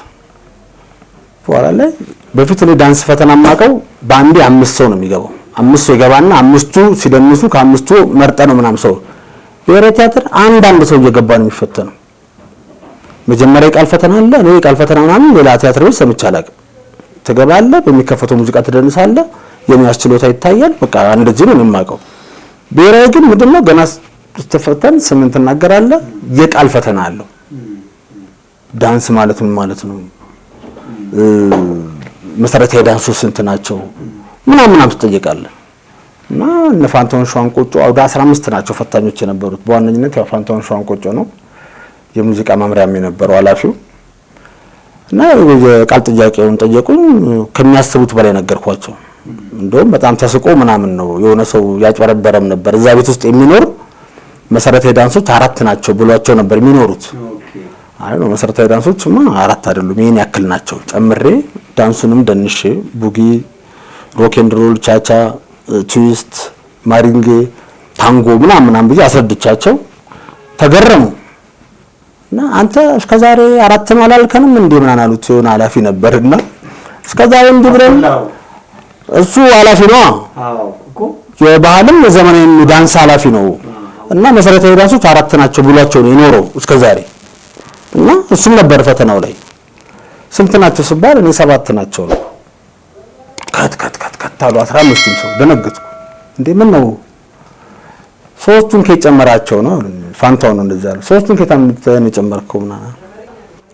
በኋላ ላይ በፊት እኔ ዳንስ ፈተና ማቀው በአንዴ 5 ሰው ነው የሚገባው። 5 ሰው ይገባና 5ቱ ሲደንሱ ከ5ቱ መርጠ ነው ምናምን ሰው ብሔራዊ ቲያትር አንድ ሰው እየገባ ነው የሚፈተነው። መጀመሪያ የቃል ፈተና አለ። እኔ የቃል ፈተና ምናምን ሌላ ቲያትር ቤት ሰምቼ አላውቅም። ትገባለህ፣ በሚከፈተው ሙዚቃ ትደንሳለህ፣ የሚያስ ችሎታ ይታያል። በቃ እንደዚህ ነው የማውቀው። ብሔራዊ ግን ምንድነው ገና ስትፈተን 8 ትናገራለህ። የቃል ፈተና አለው። ዳንስ ማለት ምን ማለት ነው? መሰረታዊ ዳንሶች ስንት ናቸው? ምናምን ትጠየቃለህ። እና እነ ፋንታውን ሸዋንቆጮ ወደ 15 ናቸው ፈታኞች የነበሩት። በዋነኝነት ያው ፋንታውን ሸዋንቆጮ ነው የሙዚቃ መምሪያም የነበረው ኃላፊው። እና የቃል ጥያቄውን ጠየቁኝ። ከሚያስቡት በላይ ነገርኳቸው። እንደውም በጣም ተስቆ ምናምን ነው የሆነ ሰው ያጭበረበረም ነበር። እዛ ቤት ውስጥ የሚኖር መሰረታዊ ዳንሶች 4 ናቸው ብሏቸው ነበር የሚኖሩት። አይ ነው መሰረታዊ ዳንሶችማ 4 አይደሉም ይሄን ያክል ናቸው ጨምሬ ዳንሱንም ደንሼ ቡጊ፣ ሮክ ኤንድ ሮል፣ ቻቻ፣ ትዊስት፣ ማሪንጌ፣ ታንጎ ምናምን ብዬ አስረድቻቸው ተገረሙ። እና አንተ እስከዛሬ 4 አላልከንም እንዴ ምናምን አሉት። የሆነ ኃላፊ ነበርና እስከዛሬ እንዲህ ብለን እሱ ኃላፊ ነው። የባህልም የዘመናዊ ዳንስ ኃላፊ ነው። እና መሰረታዊ ዳንሶች 4 ናቸው ብሏቸው ነው የኖረው እስከዛሬ። እና እሱም ነበር ፈተናው ላይ ስንት ናቸው ሲባል እኔ 7 ናቸው ነው። ከታሉ 15 ሰው ደነገጥኩ። እንዴ ምን ነው 3ቱን ከጨመራቸው ነው ፋንታው ነው እንደዛ ያለው 3ቱን ከታምተን የጨመርከው ምናምን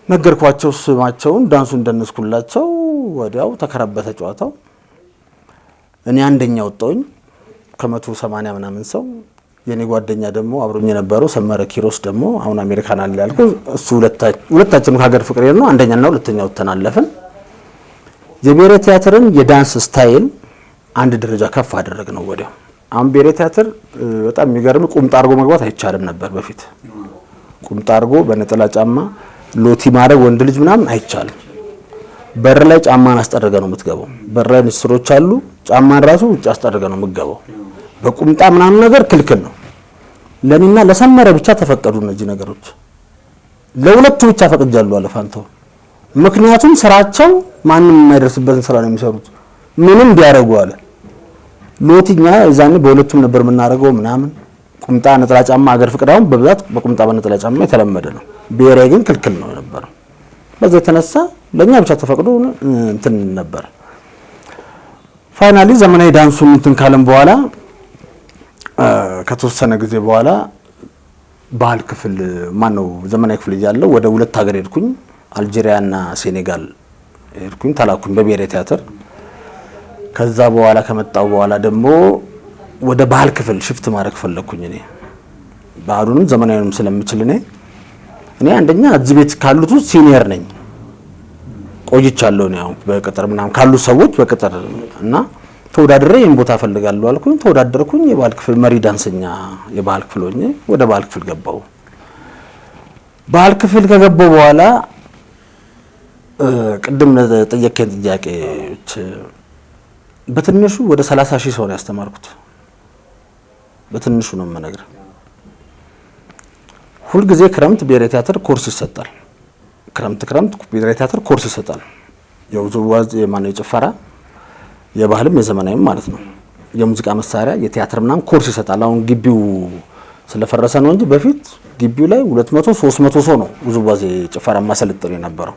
ነገርኳቸው። ስማቸውን ዳንሱን ደነስኩላቸው። ወዲያው ተከረበተ ጨዋታው። እኔ አንደኛ ወጣሁኝ ከ180 ምናምን ሰው። የኔ ጓደኛ ደግሞ አብሮኝ የነበረው ሰመረ ኪሮስ ደግሞ አሁን አሜሪካን አለ ያልኩ እሱ ሁለታችንም ከሀገር ፍቅር ነው አንደኛና ሁለተኛ ወጥተን አለፈን። የብሔራዊ ቲያትርን የዳንስ ስታይል አንድ ደረጃ ከፍ አደረግ ነው ወዲያው። አሁን ብሔራዊ ቲያትር በጣም የሚገርም ቁምጣ አድርጎ መግባት አይቻልም ነበር በፊት። ቁምጣ አድርጎ በነጠላ ጫማ ሎቲ ማድረግ ወንድ ልጅ ምናምን አይቻልም። በር ላይ ጫማን አስጠርገ ነው የምትገባው። በር ላይ ንስሮች አሉ። ጫማን ራሱ ውጭ አስጠርገ ነው የምትገባው። በቁምጣ ምናምን ነገር ክልክል ነው። ለኔና ለሰመረ ብቻ ተፈቀዱ እነዚህ ነገሮች። ለሁለቱ ብቻ ፈቅጃለሁ አለ ፋንታው። ምክንያቱም ስራቸው ማንም የማይደርስበትን ስራ ነው የሚሰሩት ምንም ቢያረጉ አለ። ሎቲኛ እዛኔ በሁለቱም ነበር የምናደርገው ምናምን። ቁምጣ ነጠላ ጫማ አገር ፍቅር አሁን በብዛት በቁምጣ በነጠላ ጫማ የተለመደ ነው። ብሔራዊ ግን ክልክል ነው የነበረው። በዛ የተነሳ ለኛ ብቻ ተፈቅዶ እንትን ነበር። ፋይናሊ ዘመናዊ ዳንሱን እንትን ካለም በኋላ ከተወሰነ ጊዜ በኋላ ባህል ክፍል ማነው ዘመናዊ ክፍል እያለው ወደ 2 ሀገር ሄድኩኝ። አልጄሪያና ሴኔጋል ሄድኩኝ ተላኩኝ በብሔራዊ ቲያትር። ከዛ በኋላ ከመጣው በኋላ ደግሞ ወደ ባህል ክፍል ሽፍት ማድረግ ፈለኩኝ። እኔ ባህሉንም ዘመናዊንም ስለምችል እኔ አንደኛ እዚህ ቤት ካሉት ሲኒየር ነኝ ቆይቻለሁ። ነው በቅጥር ምናምን ካሉት ሰዎች በቅጥር እና ተወዳድሬ ይሄን ቦታ ፈልጋለሁ አልኩኝ። ተወዳደርኩኝ። የባህል ክፍል መሪ ዳንሰኛ የባህል ክፍል ሆኜ ወደ ባህል ክፍል ገባው። ባህል ክፍል ከገባው በኋላ ቅድም ለጠየቀኝ ጥያቄዎች በትንሹ ወደ 30,000 ሰው ነው ያስተማርኩት። በትንሹ ነው የምነግርህ። ሁል ጊዜ ክረምት ብሔራዊ ቲያትር ኮርስ ይሰጣል። ክረምት ብሔራዊ ቲያትር ኮርስ ይሰጣል። የውዝዋዜ የማነው የጭፈራ የባህልም የዘመናዊም ማለት ነው። የሙዚቃ መሳሪያ የቲያትር ምናምን ኮርስ ይሰጣል። አሁን ግቢው ስለፈረሰ ነው እንጂ በፊት ግቢው ላይ 200-300 ሰው ነው ውዝዋዜ ጭፈራ ማሰልጠን የነበረው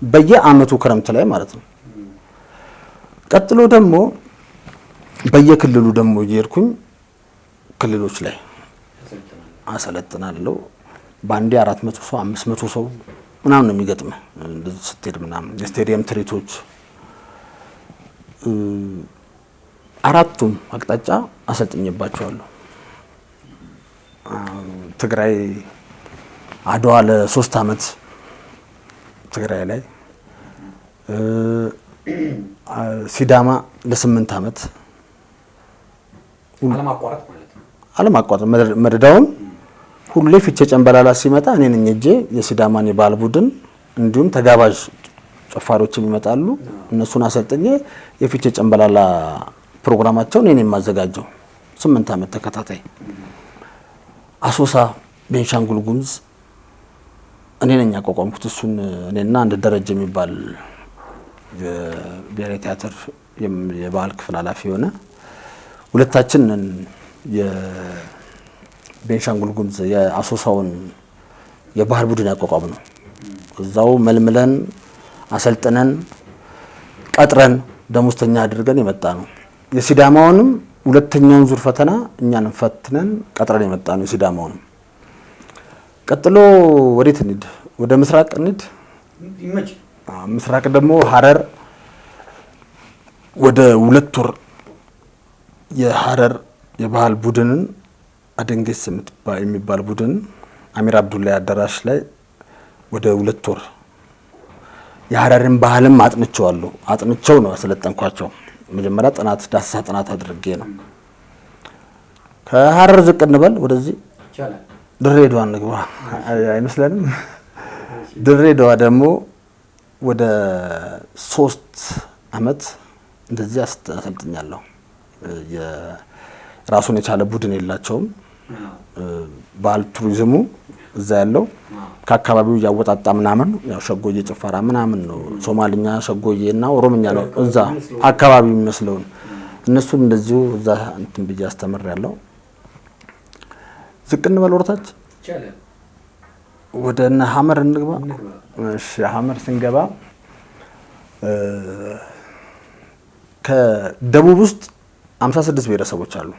በየአመቱ ክረምት ላይ ማለት ነው። ቀጥሎ ደግሞ በየክልሉ ደግሞ እየሄድኩኝ ክልሎች ላይ አሰለጥናለሁ። ባንዴ 400 ሰው 500 ሰው ምናምን ነው የሚገጥመው እንደዚህ ስትሄድ ምናምን የስቴዲየም ትርኢቶች 4ቱም አቅጣጫ አሰልጥኝባቸዋለሁ። ትግራይ አድዋ ለ3 አመት ትግራይ ላይ፣ ሲዳማ ለ8 አመት አለማቋረጥ መደዳውን ሁሌ ፊቼ ጨንበላላ ሲመጣ እኔ ነኝ እጄ የሲዳማን የባህል ቡድን እንዲሁም ተጋባዥ ጨፋሪዎችም ይመጣሉ። እነሱን አሰልጥኜ የፊቼ ጨንበላላ ፕሮግራማቸውን እኔ የማዘጋጀው 8 አመት ተከታታይ። አሶሳ ቤንሻንጉል ጉሙዝ እኔ ነኝ ያቋቋምኩት። እሱን እኔና አንድ ደረጃ የሚባል የብሔራዊ ቲያትር የባህል ክፍል ኃላፊ ሆነ ሁለታችን የቤንሻንጉል ጉሙዝ የአሶሳውን የባህል ቡድን ያቋቋም ነው። እዛው መልምለን አሰልጥነን ቀጥረን ደሞዝተኛ አድርገን የመጣ ነው። የሲዳማውንም ሁለተኛውን ዙር ፈተና እኛንም ፈትነን ቀጥረን የመጣ ነው። የሲዳማውንም ቀጥሎ ወዴት እንሂድ? ወደ ምስራቅ እንሂድ። ምስራቅ ደግሞ ሀረር ወደ 2 ወር የሀረር የባህል ቡድንን አደንጌስ የሚባል ቡድን አሚር አብዱላይ አዳራሽ ላይ ወደ 2 ወር የሀረርን ባህልም አጥንቸው ነው ያሰለጠንኳቸው። መጀመሪያ ዳሰሳ ጥናት አድርጌ ነው። ከሀረር ዝቅ እንበል ወደዚህ ድሬዳዋ እንግባ አይመስለንም? ድሬዳዋ ደግሞ ወደ 3 አመት እንደዚህ አሰልጥኛለሁ። የራሱን የቻለ ቡድን የላቸውም። ባህል ቱሪዝሙ እዛ ያለው ከአካባቢው እያወጣጣ ምናምን ያው ሸጎዬ ጭፈራ ምናምን ነው። ሶማሊኛ ሸጎዬ እና ኦሮምኛ ነው እዛ አካባቢው የሚመስለውን። እነሱን እንደዚሁ እዛ እንትን ብዬ አስተምሬያለሁ። ዝቅ እንበል ወርታች ወደ እነ ሀመር እንግባ። እሺ ሀመር ስንገባ ከደቡብ ውስጥ 56 ብሔረሰቦች አሉ።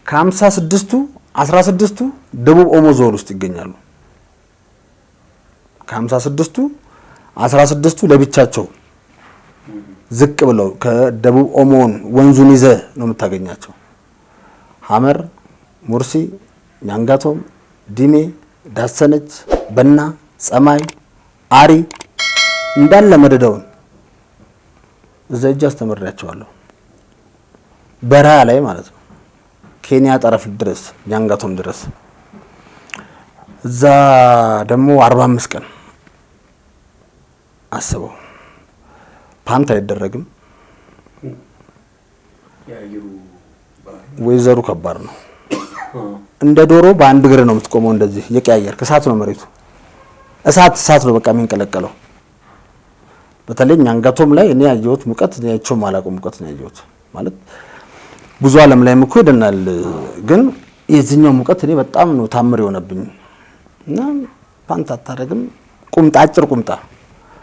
ከ56ቱ 16ቱ ደቡብ ኦሞ ዞን ውስጥ ይገኛሉ። ከ56ቱ 16ቱ ለብቻቸው ዝቅ ብለው ከደቡብ ኦሞን ወንዙን ይዘ ነው የምታገኛቸው። ሀመር፣ ሙርሲ፣ ኛንጋቶም፣ ዲሜ፣ ዳሰነች፣ በና፣ ጸማይ፣ አሪ እንዳለ መደዳውን እዛ እጅ አስተምሬያቸዋለሁ። በረሃ ላይ ማለት ነው። ኬንያ ጠረፍ ድረስ ኛንጋቶም ድረስ እዛ ደግሞ 45 ቀን አስበው። ፓንት አይደረግም። ወይዘሩ ከባድ ነው። እንደ ዶሮ በአንድ እግር ነው የምትቆመው። እንደዚህ የቀያየር እሳት ነው መሬቱ። እሳት ነው በቃ የሚንቀለቀለው። በተለይ ኛንጋቶም ላይ እኔ ያየሁት ሙቀት እኔ አይቼው ማላውቀው ሙቀት ነው ያየሁት። ማለት ብዙ ዓለም ላይ እኮ ይደናል፣ ግን የዚህኛው ሙቀት እኔ በጣም ነው ታምር የሆነብኝ። እና ፓንት አታደርግም፣ ቁምጣ፣ አጭር ቁምጣ።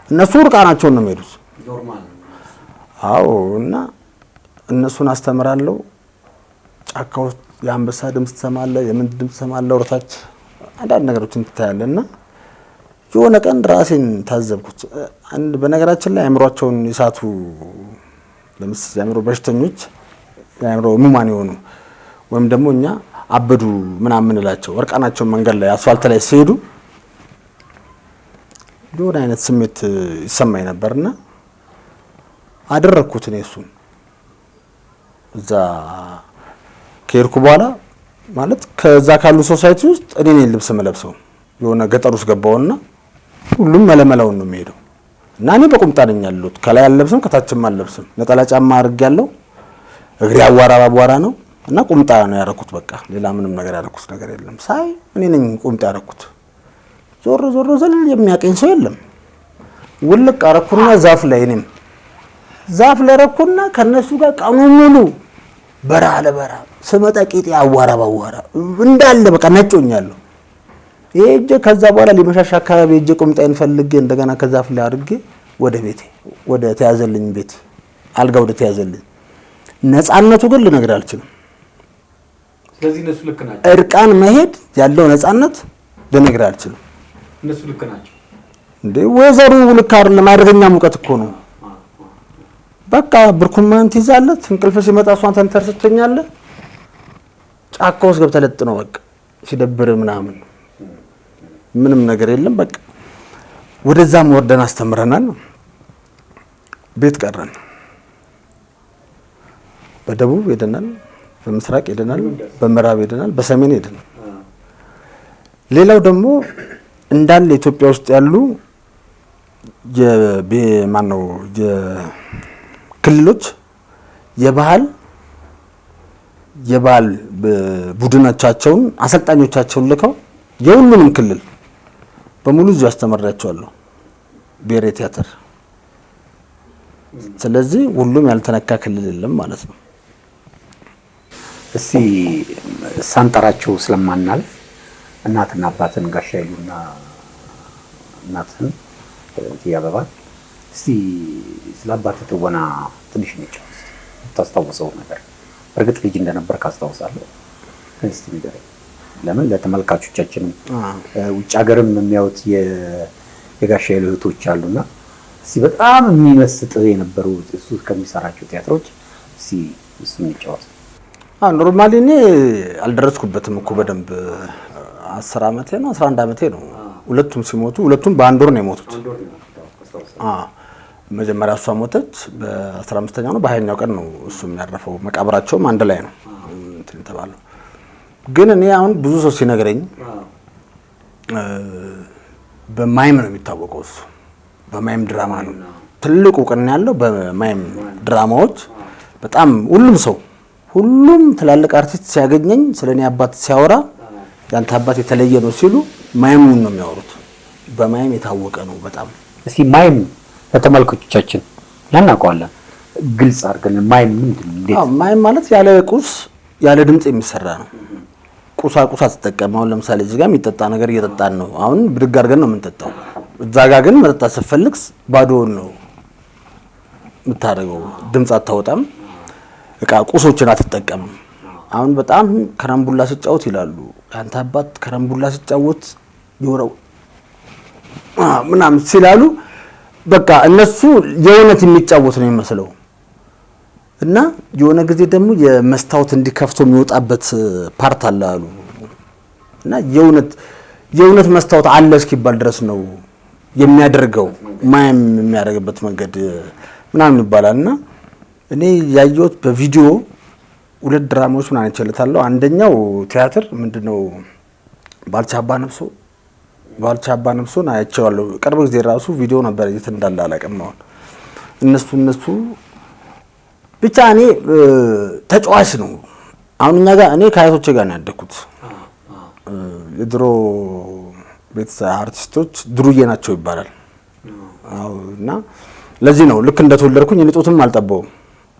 እነሱ እርቃናቸውን ነው የሚሄዱት። አዎ። እና እነሱን አስተምራለሁ። ጫካ ውስጥ የአንበሳ ድምፅ ትሰማለህ፣ የምን ድምፅ ትሰማለህ፣ ወርታች አንዳንድ ነገሮችን ትታያለህ። እና የሆነ ቀን ራሴን ታዘብኩት። በነገራችን ላይ አእምሯቸውን የሳቱ ለምሳሌ የአእምሮ በሽተኞች የአእምሮ ህሙማን የሆኑ ወይም ደግሞ እኛ አበዱ ምናምን እንላቸው እርቃናቸውን መንገድ ላይ አስፋልት ላይ ሲሄዱ የሆነ አይነት ስሜት ይሰማኝ ነበርና አደረኩት። እኔ እሱን እዛ ከሄድኩ በኋላ ማለት ከዛ ካሉ ሶሳይቲ ውስጥ እኔ ነኝ ልብስ መለብሰው። የሆነ ገጠር ውስጥ ገባውና ሁሉም መለመላውን ነው የሚሄደው እና እኔ በቁምጣ ነኝ ያለሁት። ከላይ አልለብስም፣ ከታችም አልለብስም። ነጠላ ጫማ አድርጌያለሁ። እግሬ አቧራ ነው እና ቁምጣ ነው ያደረኩት። በቃ ሌላ ምንም ነገር ያደረኩት ነገር የለም። ሳይ እኔ ነኝ ቁምጣ ያደረኩት። ዞር ዘል የሚያቀኝ ሰው የለም። ውልቅ አረኩና ዛፍ ላይ እኔም ዛፍ ላይ ረኩና ከነሱ ጋር ቀኑ ሙሉ በረሃ ለበረሃ ስመጣ ቂጤ አቧራ እንዳለ በቃ ነጮኛለሁ። ይሄ እጄ ከዛ በኋላ ሊመሻሽ አካባቢ እጄ ቁምጣዬን ፈልጌ እንደገና ከዛፍ ላይ አድርጌ ወደ ቤቴ ወደ ተያዘልኝ ቤት አልጋ ወደ ተያዘልኝ። ነፃነቱ ግን ልነግር አልችልም። ስለዚህ እነሱ ልክ ናቸው። እርቃን መሄድ ያለው ነፃነት ልነግር አልችልም። እነሱ ልክ ናቸው እንዴ? ወይዘሩ ልክ አይደለም። አደገኛ ሙቀት እኮ ነው። በቃ ብርኩማን ትይዛለህ። እንቅልፍ ሲመጣ እሷን ተንተርሰህ ትተኛለህ። ጫካ ውስጥ ገብተህ ለጥ ነው በቃ ሲደብር ምናምን ምንም ነገር የለም። በቃ ወደዛም ወርደን አስተምረናል። ቤት ቀረን። በደቡብ ሄደናል፣ በምስራቅ ሄደናል፣ በምዕራብ ሄደናል፣ በሰሜን ሄደናል። ሌላው ደግሞ እንዳለ ኢትዮጵያ ውስጥ ያሉ የክልሎች የባህል የባህል ቡድኖቻቸውን አሰልጣኞቻቸውን ልከው የሁሉንም ክልል በሙሉ እዚሁ አስተምሬያቸዋለሁ ብሔራዊ ቲያትር። ስለዚህ ሁሉም ያልተነካ ክልል የለም ማለት ነው። እስቲ ሳንጠራቸው ስለማናልፍ እናትና አባትን ጋሻ ይሉና እናትን ያበባል እስቲ ስለ አባትህ ትወና ትንሽ ነጭው ታስታውሰው ነገር በእርግጥ ልጅ እንደነበር ካስታውሳለሁ እስቲ ንገረኝ። ለምን ለተመልካቾቻችንም ውጭ ሀገርም የሚያዩት የጋሻ እህቶች አሉና እስቲ በጣም የሚመስጥ የነበሩ እሱ ከሚሰራቸው ቲያትሮች እስቲ እሱ ንጫወት። ኖርማሊ እኔ አልደረስኩበትም እኮ በደንብ 10 ዓመቴ ነው 11 ዓመቴ ነው ሁለቱም ሲሞቱ ሁለቱም በአንድ ወር ነው የሞቱት። መጀመሪያ እሷ ሞተች በ15ኛው ነው በ20ኛው ቀን ነው እሱ የሚያረፈው። መቃብራቸውም አንድ ላይ ነው እንትን ተባለው። ግን እኔ አሁን ብዙ ሰው ሲነግረኝ በማይም ነው የሚታወቀው እሱ በማይም ድራማ ነው ትልቁ ቀን ያለው በማይም ድራማዎች። በጣም ሁሉም ትላልቅ አርቲስት ሲያገኘኝ ስለኔ አባት ሲያወራ ያንተ አባት የተለየ ነው ሲሉ ማይሙን ነው የሚያወሩት። በማይም የታወቀ ነው በጣም። እስቲ ማይም ለተመልካቾቻችን ያናውቀዋለን ግልጽ አድርገን ማይም ምንድነው? እንዴት? ማይም ማለት ያለ ቁስ ያለ ድምጽ የሚሰራ ነው። ቁሳ ተጠቀመው። አሁን ለምሳሌ እዚህ ጋር የሚጠጣ ነገር እየጠጣን ነው። አሁን ብድግ አድርገን ነው የምንጠጣው። እዛ ጋር ግን መጠጣት ስትፈልግ ባዶውን ነው የምታደርገው። ድምጽ አታወጣም። እቃ ቁሶችን አትጠቀምም። አሁን በጣም ከረምቡላ ሲጫወት ይላሉ ያንተ አባት ከረምቡላ ሲጫወት ይወራው ምናምን ሲላሉ በቃ እነሱ የእውነት የሚጫወት ነው የሚመስለው። እና የሆነ ጊዜ ደግሞ የመስታወት እንዲከፍቶ የሚወጣበት ፓርት አለ አሉ። እና የእውነት መስታወት አለ እስኪባል ድረስ ነው የሚያደርገው ማይም የሚያደርግበት መንገድ ምናምን ይባላል። እና እኔ ያየሁት በቪዲዮ 2 ድራማዎች ምናምን አይቼለታለሁ። አንደኛው ቲያትር ምንድነው ባልቻ አባ ነፍሶን አይቼዋለሁ። ቅርብ ጊዜ ራሱ ቪዲዮ ነበር የት እንዳለ አላውቅም። ነው እነሱ ብቻ እኔ ተጫዋች ነው። አሁን እኛ ጋር እኔ ከአያቶቼ ጋር ነው ያደኩት። የድሮ ቤተሰብ አርቲስቶች ድሩዬ ናቸው ይባላል። እና ለዚህ ነው ልክ እንደተወለድኩኝ እኔ ጦትም አልጠባውም።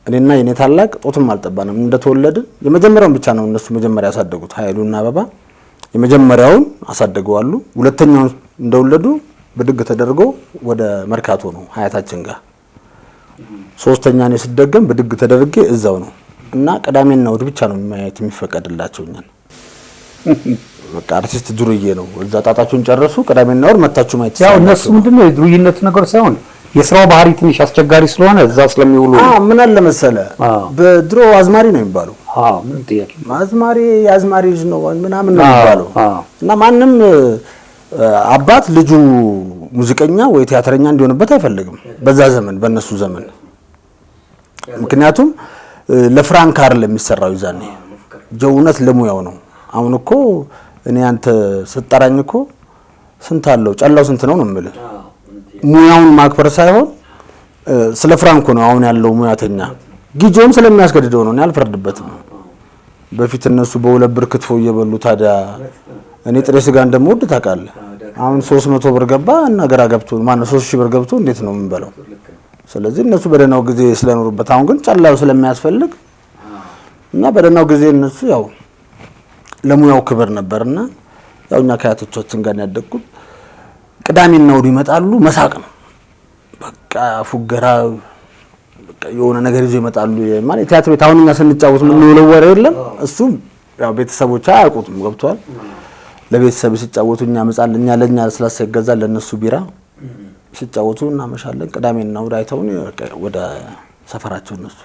እኔና የኔ ታላቅ ጦትም አልጠባንም። እንደተወለድን የመጀመሪያውን ብቻ ነው እነሱ መጀመሪያ ያሳደጉት። ኃይሉና አበባ የመጀመሪያውን አሳደገዋሉ። ሁለተኛውን እንደወለዱ ብድግ ተደርጎ ወደ መርካቶ ነው ሀያታችን ጋር። ሶስተኛ እኔ ስደገም ብድግ ተደርጌ እዛው ነው። እና ቅዳሜና እሑድ ብቻ ነው ማየት የሚፈቀድላቸው እኛን። በቃ አርቲስት ዱርዬ ነው። እዛ ጣጣቸውን ጨረሱ። ቅዳሜና እሑድ መታችሁ ማየት ያው እነሱ ምንድነው የዱርዬነት ነገር ሳይሆን የስራው ባህሪ ትንሽ አስቸጋሪ ስለሆነ እዛ ስለሚውሉ ምን አለ መሰለ በድሮ አዝማሪ ነው የሚባለው። ምን ጥያቄ የአዝማሪ ልጅ ነው ምናምን ነው የሚባለው። እና ማንም አባት ልጁ ሙዚቀኛ ወይ ቲያትረኛ እንዲሆንበት አይፈልግም በዛ ዘመን በእነሱ ዘመን። ምክንያቱም ለፍራንክ አይደለም የሚሰራው ይዛኔ የእውነት ለሙያው ነው። አሁን እኮ እኔ አንተ ስጠራኝ እኮ ስንት አለው ጨላው ስንት ነው የምልህ። ሙያውን ማክበር ሳይሆን ስለ ፍራንኮ ነው አሁን ያለው ሙያተኛ። ጊዜውም ስለሚያስገድደው ነው። እኔ አልፈርድበትም። በፊት እነሱ በሁለት ብር ክትፎ እየበሉ ታዲያ እኔ ጥሬ ስጋ እንደምወድ ታውቃለህ። አሁን 300 ብር ገባ እና ገራ ገብቶ ማነው 3000 ብር ገብቶ እንዴት ነው የምንበላው? ስለዚህ እነሱ በደናው ጊዜ ስለኖሩበት አሁን ግን ጨላው ስለሚያስፈልግ እና በደናው ጊዜ እነሱ ያው ለሙያው ክብር ነበርና ያው እኛ ከአያቶቻችን ጋር ያደግኩት ቅዳሜና እሑድ ይመጣሉ። መሳቅ ነው በቃ ፉገራ በቃ የሆነ ነገር ይዞ ይመጣሉ። ማለት ቲያትር ቤት አሁን እኛ ስንጫወት ምን ነው ወሬ የለም። እሱ ያው ቤተሰቦች አያውቁትም። ገብቷል። ለቤተሰብ ሲጫወቱ እኛ መጻል እኛ ለኛ ስላሳ ይገዛል ለነሱ ቢራ ሲጫወቱ እናመሻለን። ቅዳሜና እሑድ አይተውን ወደ ሰፈራቸው እነሱ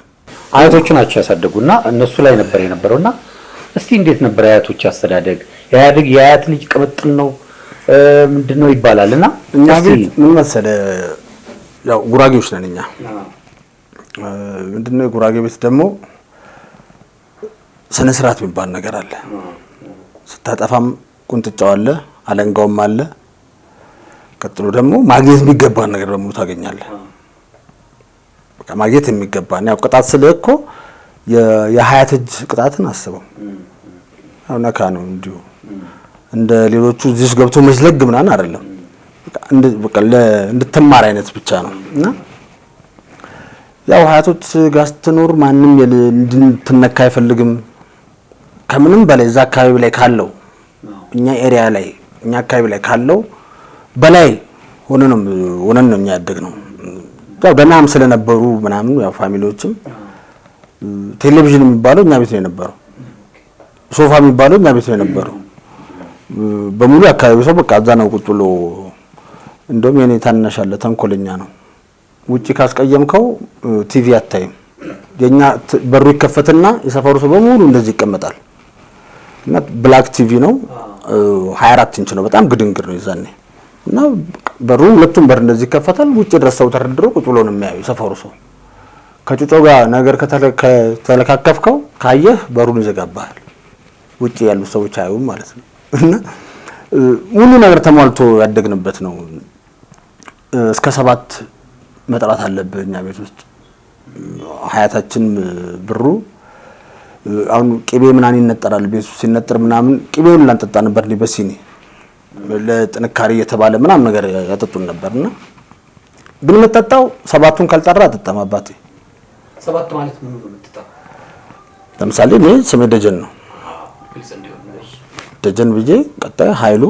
አያቶች ናቸው ያሳደጉና እነሱ ላይ ነበር የነበረውና እስቲ እንዴት ነበር አያቶች አስተዳደግ? የአያት ልጅ ቅምጥል ነው ምንድነው ይባላልና እኛ ቤት ምን መሰለ ያው ጉራጌዎች ነን እኛ። ምንድነው ጉራጌ ቤት ደግሞ ስነ ስርዓት የሚባል ነገር አለ። ስታጠፋም ቁንጥጫው አለ፣ አለንጋውም አለ። ቀጥሎ ደግሞ ማግኘት የሚገባ ነገር በሙሉ ታገኛለህ። በቃ ማግኘት የሚገባ ነው። ያው ቅጣት ስለህ እኮ የሀያት እጅ ቅጣትን አስበው አሁን ነካ ነው እንዲሁ እንደ ሌሎቹ እዚህ ውስጥ ገብቶ መዝለግ ምናምን አይደለም። በቃ እንድትማር አይነት ብቻ ነው እና ያው ሀያቶች ጋር ስትኖር ማንም እንድትነካ አይፈልግም። ከምንም በላይ እዛ አካባቢ ላይ ካለው እኛ ኤሪያ ላይ እኛ አካባቢ ላይ ካለው በላይ ሆነን ነው እኛ ያደግነው። ያው ደህናም ስለነበሩ ምናምን ያው ፋሚሊዎችም ቴሌቪዥን የሚባለው እኛ ቤት ነው የነበረው። ሶፋ የሚባለው እኛ ቤት ነው የነበረው። በሙሉ አካባቢ ሰው በቃ እዛ ነው ቁጭ ብሎ እንደውም የኔ ታናሽ አለ ተንኮለኛ ነው። ውጪ ካስቀየምከው ቲቪ አታይም። የኛ በሩ ይከፈትና የሰፈሩ ሰው በሙሉ እንደዚህ ይቀመጣል እና ብላክ ቲቪ ነው 24 ኢንች ነው። በጣም ግድንግር ነው ይዛኔ እና በሩ ሁለቱም በር እንደዚህ ይከፈታል። ውጪ ድረስ ሰው ተረድሮ ቁጭ ብሎ ነው የሚያዩ ሰፈሩ ሰው። ከጩጮ ጋር ነገር ከተለካከፍከው ካየህ በሩን ይዘጋባል። ውጪ ያሉ ሰዎች አያዩም ማለት ነው እና ሙሉ ነገር ተሟልቶ ያደግንበት ነው። እስከ 7 መጥራት አለብህ እኛ ቤት ውስጥ ሀያታችን ብሩ አሁን ቅቤ ምናምን ይነጠራል። ቤቱ ሲነጠር ምናምን ቅቤውን ላንጠጣ ነበር በሲኒ ለጥንካሬ እየተባለ ምናምን ነገር ያጠጡን ነበርና ግን መጠጣው 7ቱን ካልጠራ አጠጣም አባቴ። 7 ማለት ምን ነው የምትጠጣው? ለምሳሌ እኔ ስሜ ደጀን ነው። ደጀን ብዬ ቀጣይ ኃይሉ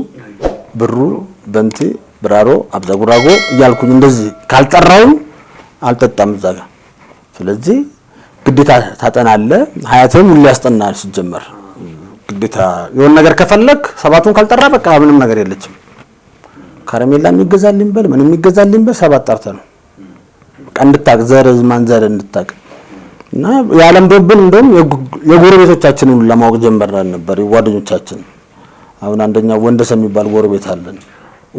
ብሩ በንቲ ብራሮ አብዛጉራጎ እያልኩኝ እንደዚህ ካልጠራውም አልጠጣም እዛ ጋር። ስለዚህ ግዴታ ታጠናለህ። ሀያትም ሁሉ ያስጠናል ሲጀመር ግዴታ የሆነ ነገር ከፈለክ 7ቱን ካልጠራ በቃ ምንም ነገር የለችም። ካራሜላ የሚገዛልኝ በል ምን የሚገዛልኝ በል 7 ጠርተህ ነው በቃ እንድታቅ ዘር ማንዘር እንድታቅ እና የዓለም ዶብን እንደውም የጎረቤቶቻችንን ሁሉ ለማወቅ ጀምረን ነበር የጓደኞቻችን። አሁን አንደኛው ወንደሰን የሚባል ጎረቤት አለን።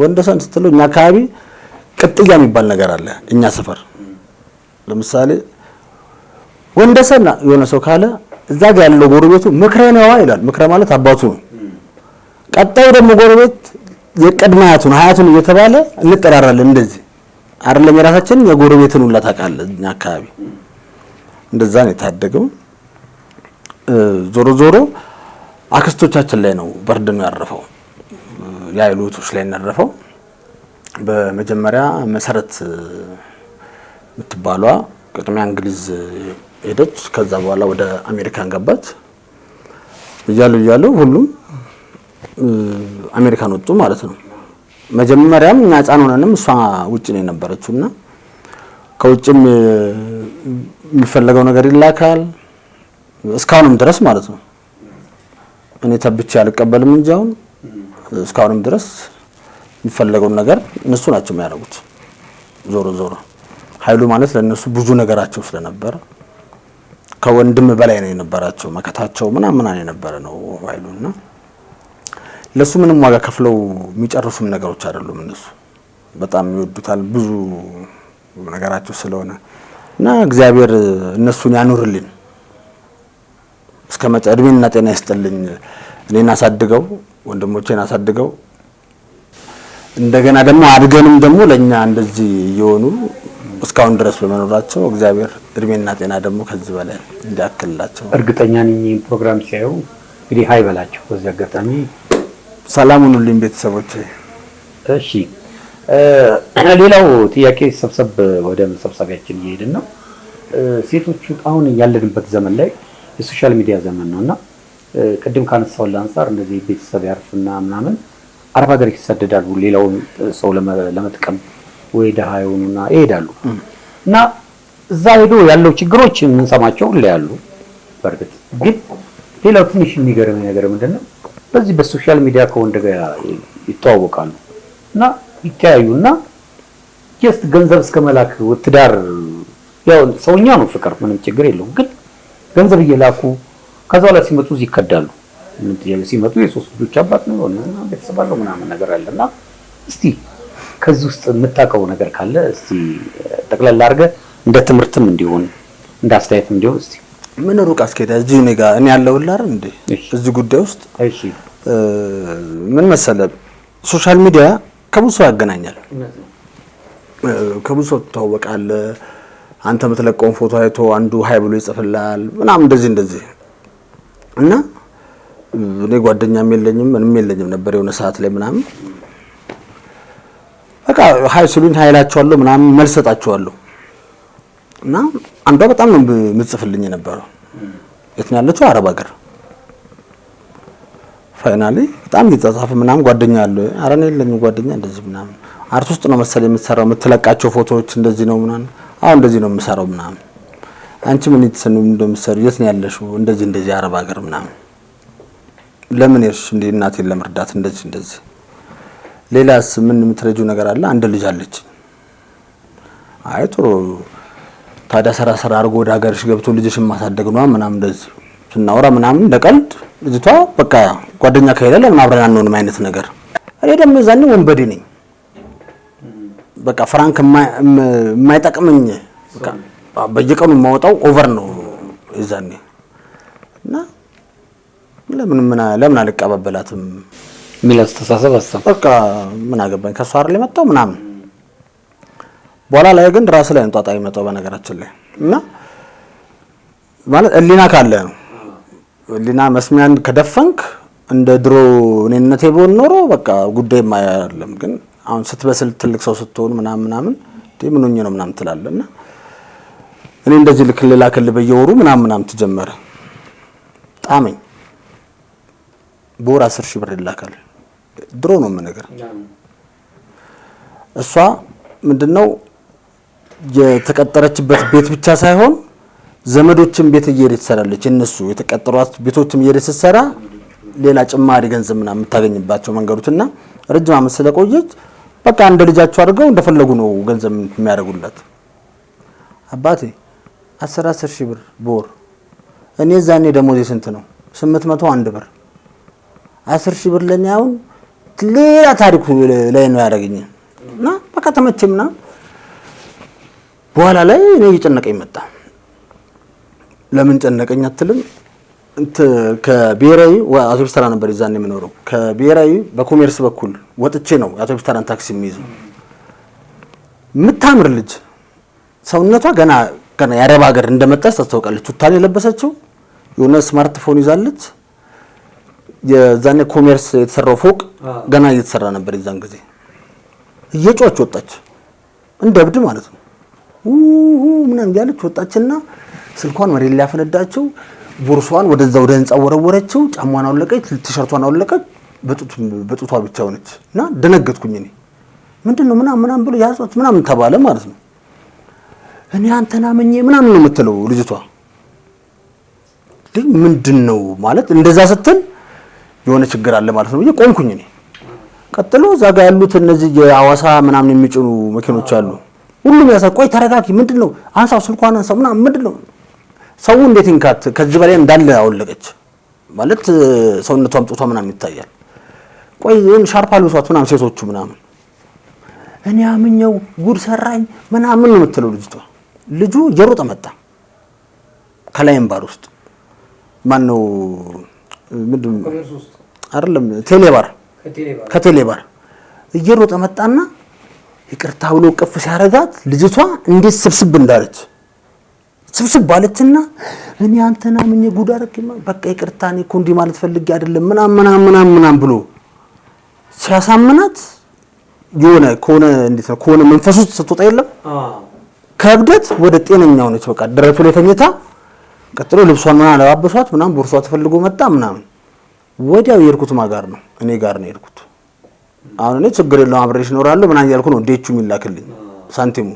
ወንደሰን ስትለው እኛ አካባቢ ቅጥያ የሚባል ነገር አለ እኛ ሰፈር። ለምሳሌ ወንደሰን የሆነ ሰው ካለ እዛ ጋር ያለው ጎረቤቱ ምክረ ነዋ ይላል። ምክረ ማለት አባቱ ነው። ቀጣዩ ደግሞ ጎረቤት የቀድማያቱን ሀያቱን እየተባለ እንጠራራለን። እንደዚህ አይደለም የራሳችን የጎረቤትን ሁላ ታውቃለህ። እኛ አካባቢ እንደዛ ነው የታደገው። ዞሮ ዞሮ አክስቶቻችን ላይ ነው በርደኑ ያረፈው። ያይሉቶች ላይ ያረፈው። በመጀመሪያ መሰረት የምትባሏ ቅድሚያ እንግሊዝ ሄደች። ከዛ በኋላ ወደ አሜሪካን ገባች። እያሉ ሁሉም አሜሪካን ወጡ ማለት ነው። መጀመሪያም እኛ ሕፃን ሆነንም እሷ ውጭ ነው የነበረችውና ከውጭም የሚፈለገው ነገር ይላካል እስካሁንም ድረስ ማለት ነው። እኔ ተብቼ አልቀበልም እንጂ አሁን እስካሁንም ድረስ የሚፈለገው ነገር እነሱ ናቸው የሚያደርጉት። ዞሮ ዞሮ ኃይሉ ማለት ለነሱ ብዙ ነገራቸው ስለነበረ ከወንድም በላይ ነው የነበራቸው። መከታቸው ምናምን የነበረ ነው ኃይሉና ለሱ ምንም ዋጋ ከፍለው የሚጨርሱም ነገሮች አይደሉም። እነሱ በጣም ይወዱታል ብዙ ነገራቸው ስለሆነ እና እግዚአብሔር እነሱን ያኑርልን እስከ እድሜና ጤና ይስጥልኝ። እኔን አሳድገው ወንድሞቼን አሳድገው እንደገና ደግሞ አድገንም ደግሞ ለኛ እንደዚህ እየሆኑ እስካሁን ድረስ በመኖራቸው እግዚአብሔር እድሜና ጤና ደግሞ ከዚህ በላይ እንዲያክልላቸው እርግጠኛ ነኝ። ፕሮግራም ሲያዩ እንግዲህ ሀይ በላቸው። በዚህ አጋጣሚ ሰላም ሁኑልኝ ቤተሰቦቼ። እሺ ሌላው ጥያቄ ሰብሰብ ወደ መሰብሰቢያችን እየሄድን ነው። ሴቶቹ አሁን ያለንበት ዘመን ላይ የሶሻል ሚዲያ ዘመን ነውና ቅድም ካነሳው አንፃር እንደዚህ ቤተሰብ ያርፍና ምናምን አረብ ሀገር ይሰደዳሉ። ሌላውን ሰው ለመጥቀም ወይ ደሃ ይሆኑና ይሄዳሉ እና እዛ ሄዶ ያለው ችግሮች የምንሰማቸው ላይ ያሉ። በእርግጥ ግን ሌላው ትንሽ የሚገርመኝ ነገር ምንድነው በዚህ በሶሻል ሚዲያ ከወንድ ጋር ይተዋወቃሉ እና ይተያዩና ጀስት ገንዘብ እስከ መላክ ትዳር ያው ሰውኛ ነው ፍቅር ምንም ችግር የለውም። ግን ገንዘብ እየላኩ ከዛ በኋላ ሲመጡ ይከዳሉ። ሲመጡ የሶስት ልጆች አባት ነው እና ቤተሰብ አለው ምናምን ነገር አለና እስቲ ከዚህ ውስጥ የምታውቀው ነገር ካለ እስቲ ጠቅላላ አድርገህ እንደ ትምህርትም እንዲሆን እንደ አስተያየትም እንዲሆን እስቲ ምን ሩቅ አስኬዳ እዚህ እኔ ጋር እኔ ያለሁልህ አይደል እንዴ እዚህ ጉዳይ ውስጥ እሺ ምን መሰለህ ሶሻል ሚዲያ ከብዙ ሰው ያገናኛል። ከብዙ ሰው ትተዋወቃለህ። አንተ የምትለቀውን ፎቶ አይቶ አንዱ ሃይ ብሎ ይጽፍልሃል ምናምን እንደዚህ እና እኔ ጓደኛም የለኝም ምንም የለኝም ነበር የሆነ ሰዓት ላይ ምናምን በቃ ሃይ ሲሉኝ ሃይላቸዋለሁ ምናምን መልስ ሰጣቸዋለሁ እና አንዷ በጣም ነው የምጽፍልኝ የነበረው የት ነው ያለችው አረብ ሀገር ፋይናሊ በጣም ይጻጻፍ ምናምን ጓደኛ አለ ኧረ እኔ የለኝም ጓደኛ እንደዚህ ምናምን አርት ውስጥ ነው መሰለኝ የምትሰራው የምትለቃቸው ፎቶዎች እንደዚህ ነው ምናምን አሁን እንደዚህ ነው የምሰራው ምናምን አንቺ ምን ይተሰኑ እንደምትሰሩ የት ነው ያለሽው እንደዚህ አረብ ሀገር ምናምን ለምን ይርሽ እንዴ እናቴን ለመርዳት እንደዚህ ሌላስ ምን የምትረጂው ነገር አለ አንድ ልጅ አለች አይ ጥሩ ታዲያ ሰራ አድርጎ ወደ ሀገርሽ ገብቶ ልጅሽን ማሳደግ ነው ምናምን እንደዚህ ስናወራ ምናምን እንደቀልድ ልጅቷ በቃ ጓደኛ ከሌለ ለምን አብረን አንሆንም አይነት ነገር እኔ ደግሞ ዛኔ ወንበዴ ነኝ በቃ ፍራንክ የማይጠቅመኝ በቃ በየቀኑ የማወጣው ኦቨር ነው ዛኔ እና ለምን አልቀበላትም ሚል አስተሳሰብ አሰብ በቃ ምን አገባኝ ከሷ አይደል የመጣው ምናምን በኋላ ላይ ግን ራስ ላይ እንጣጣ ይመጣው በነገራችን ላይ እና ማለት እሊና ካለ ነው እሊና መስሚያን ከደፈንክ እንደ ድሮ እኔነቴ ቢሆን ኖሮ በቃ ጉዳይ ማያለም ግን አሁን ስትበስል ትልቅ ሰው ስትሆን ምናምን ምን ሆኜ ነው ምናምን ትላለና እኔ እንደዚህ ልክልላከል በየወሩ ምናምን ተጀመረ ጣመኝ በወር 10,000 ብር ይላካል ድሮ ነው ነገር እሷ ምንድነው የተቀጠረችበት ቤት ብቻ ሳይሆን ዘመዶችን ቤት እየሄደች ትሰራለች እነሱ የተቀጠሯት ቤቶችም እየሄደች ስትሰራ ሌላ ጭማሪ ገንዘብ ምናምን የምታገኝባቸው መንገዶችና ረጅም ዓመት ስለቆየች በቃ እንደ ልጃቸው አድርገው እንደፈለጉ ነው ገንዘብ የሚያደርጉላት አባቴ 10,000 ብር በወር እኔ ዛኔ ደሞዜ ስንት ነው 801 ብር 10,000 ብር ለኔ አሁን ሌላ ታሪኩ ላይ ነው ያደረገኝ እና በቃ ተመቸምና በኋላ ላይ እኔ እየጨነቀኝ መጣ ለምን ጨነቀኝ አትልም ከብሔራዊ አውቶቡስ ተራ ነበር ይዛኔ የምኖረው ከብሔራዊ በኮሜርስ በኩል ወጥቼ ነው አውቶቡስ ተራን ታክሲ የሚይዘው የምታምር ልጅ ሰውነቷ ገና የአረብ ሀገር እንደመጣች ታስተውቃለች ቱታን የለበሰችው የሆነ ስማርትፎን ይዛለች የዛኔ ኮሜርስ የተሰራው ፎቅ ገና እየተሰራ ነበር ይዛን ጊዜ እየጮች ወጣች እንደብድ ማለት ነው ምንም ያለች ወጣችና ስልኳን መሬት ላይ ያፈነዳችው ቦርሷን ወደ ህንጻው ወረወረችው ጫማዋን አወለቀች ቲሸርቷን አወለቀች በጡቷ ብቻ ሆነች እና ደነገጥኩኝ እኔ ምንድነው ምናምን ብሎ ያዟት ምናምን ተባለ ማለት ነው እኔ አንተና መኘ ምናምን ነው የምትለው ልጅቷ ምንድነው ማለት እንደዛ ስትል የሆነ ችግር አለ ማለት ነው ቆምኩኝ እኔ ቀጥሎ ዛጋ ያሉት እነዚህ የአዋሳ ምናምን የሚጭኑ መኪኖች አሉ ሁሉም ያሳቆይ ተረጋጊ ምንድነው አንሳው ስልኳን አንሳው ምንድነው ሰው እንዴት እንካት ከዚህ በላይ እንዳለ አወለቀች ማለት ሰውነቷም ጡቷ ምናምን ይታያል ቆይ ሻርፕ አልብሷት ምናምን ሴቶቹ ምናምን እኔ አምኘው ጉድ ሰራኝ ምናምን ነው የምትለው ልጅቷ ልጁ እየሮጠ መጣ ከላይም ባር ውስጥ ማን ነው ምንድነው አይደለም ከቴሌባር እየሮጠ መጣና ይቅርታ ብሎ ቅፍ ሲያረጋት ልጅቷ እንዴት ስብስብ እንዳለች ስብስብ ባለችና እኔ አንተና ምን ጉድ አረክማ በቃ ይቅርታ እኔ እኮ እንዲህ ማለት ፈልጌ አይደለም ምናምን ብሎ ሲያሳምናት የሆነ ኮነ እንዴት ነው ኮነ መንፈሱ ስትወጣ የለም ከብደት ወደ ጤነኛው ነች በቃ ደረቱ ላይ ተኝታ ቀጥሎ ልብሷን ምናምን አለባበሷት ምናምን ቦርሷ ተፈልጎ መጣ ምናምን ወዲያው የርኩት ማጋር ነው እኔ ጋር ነው የርኩት አሁን እኔ ችግር የለውም አብሬሽ እኖራለሁ ምናምን ያልኩ ነው ዴቹ የሚላክልኝ ሳንቲሙ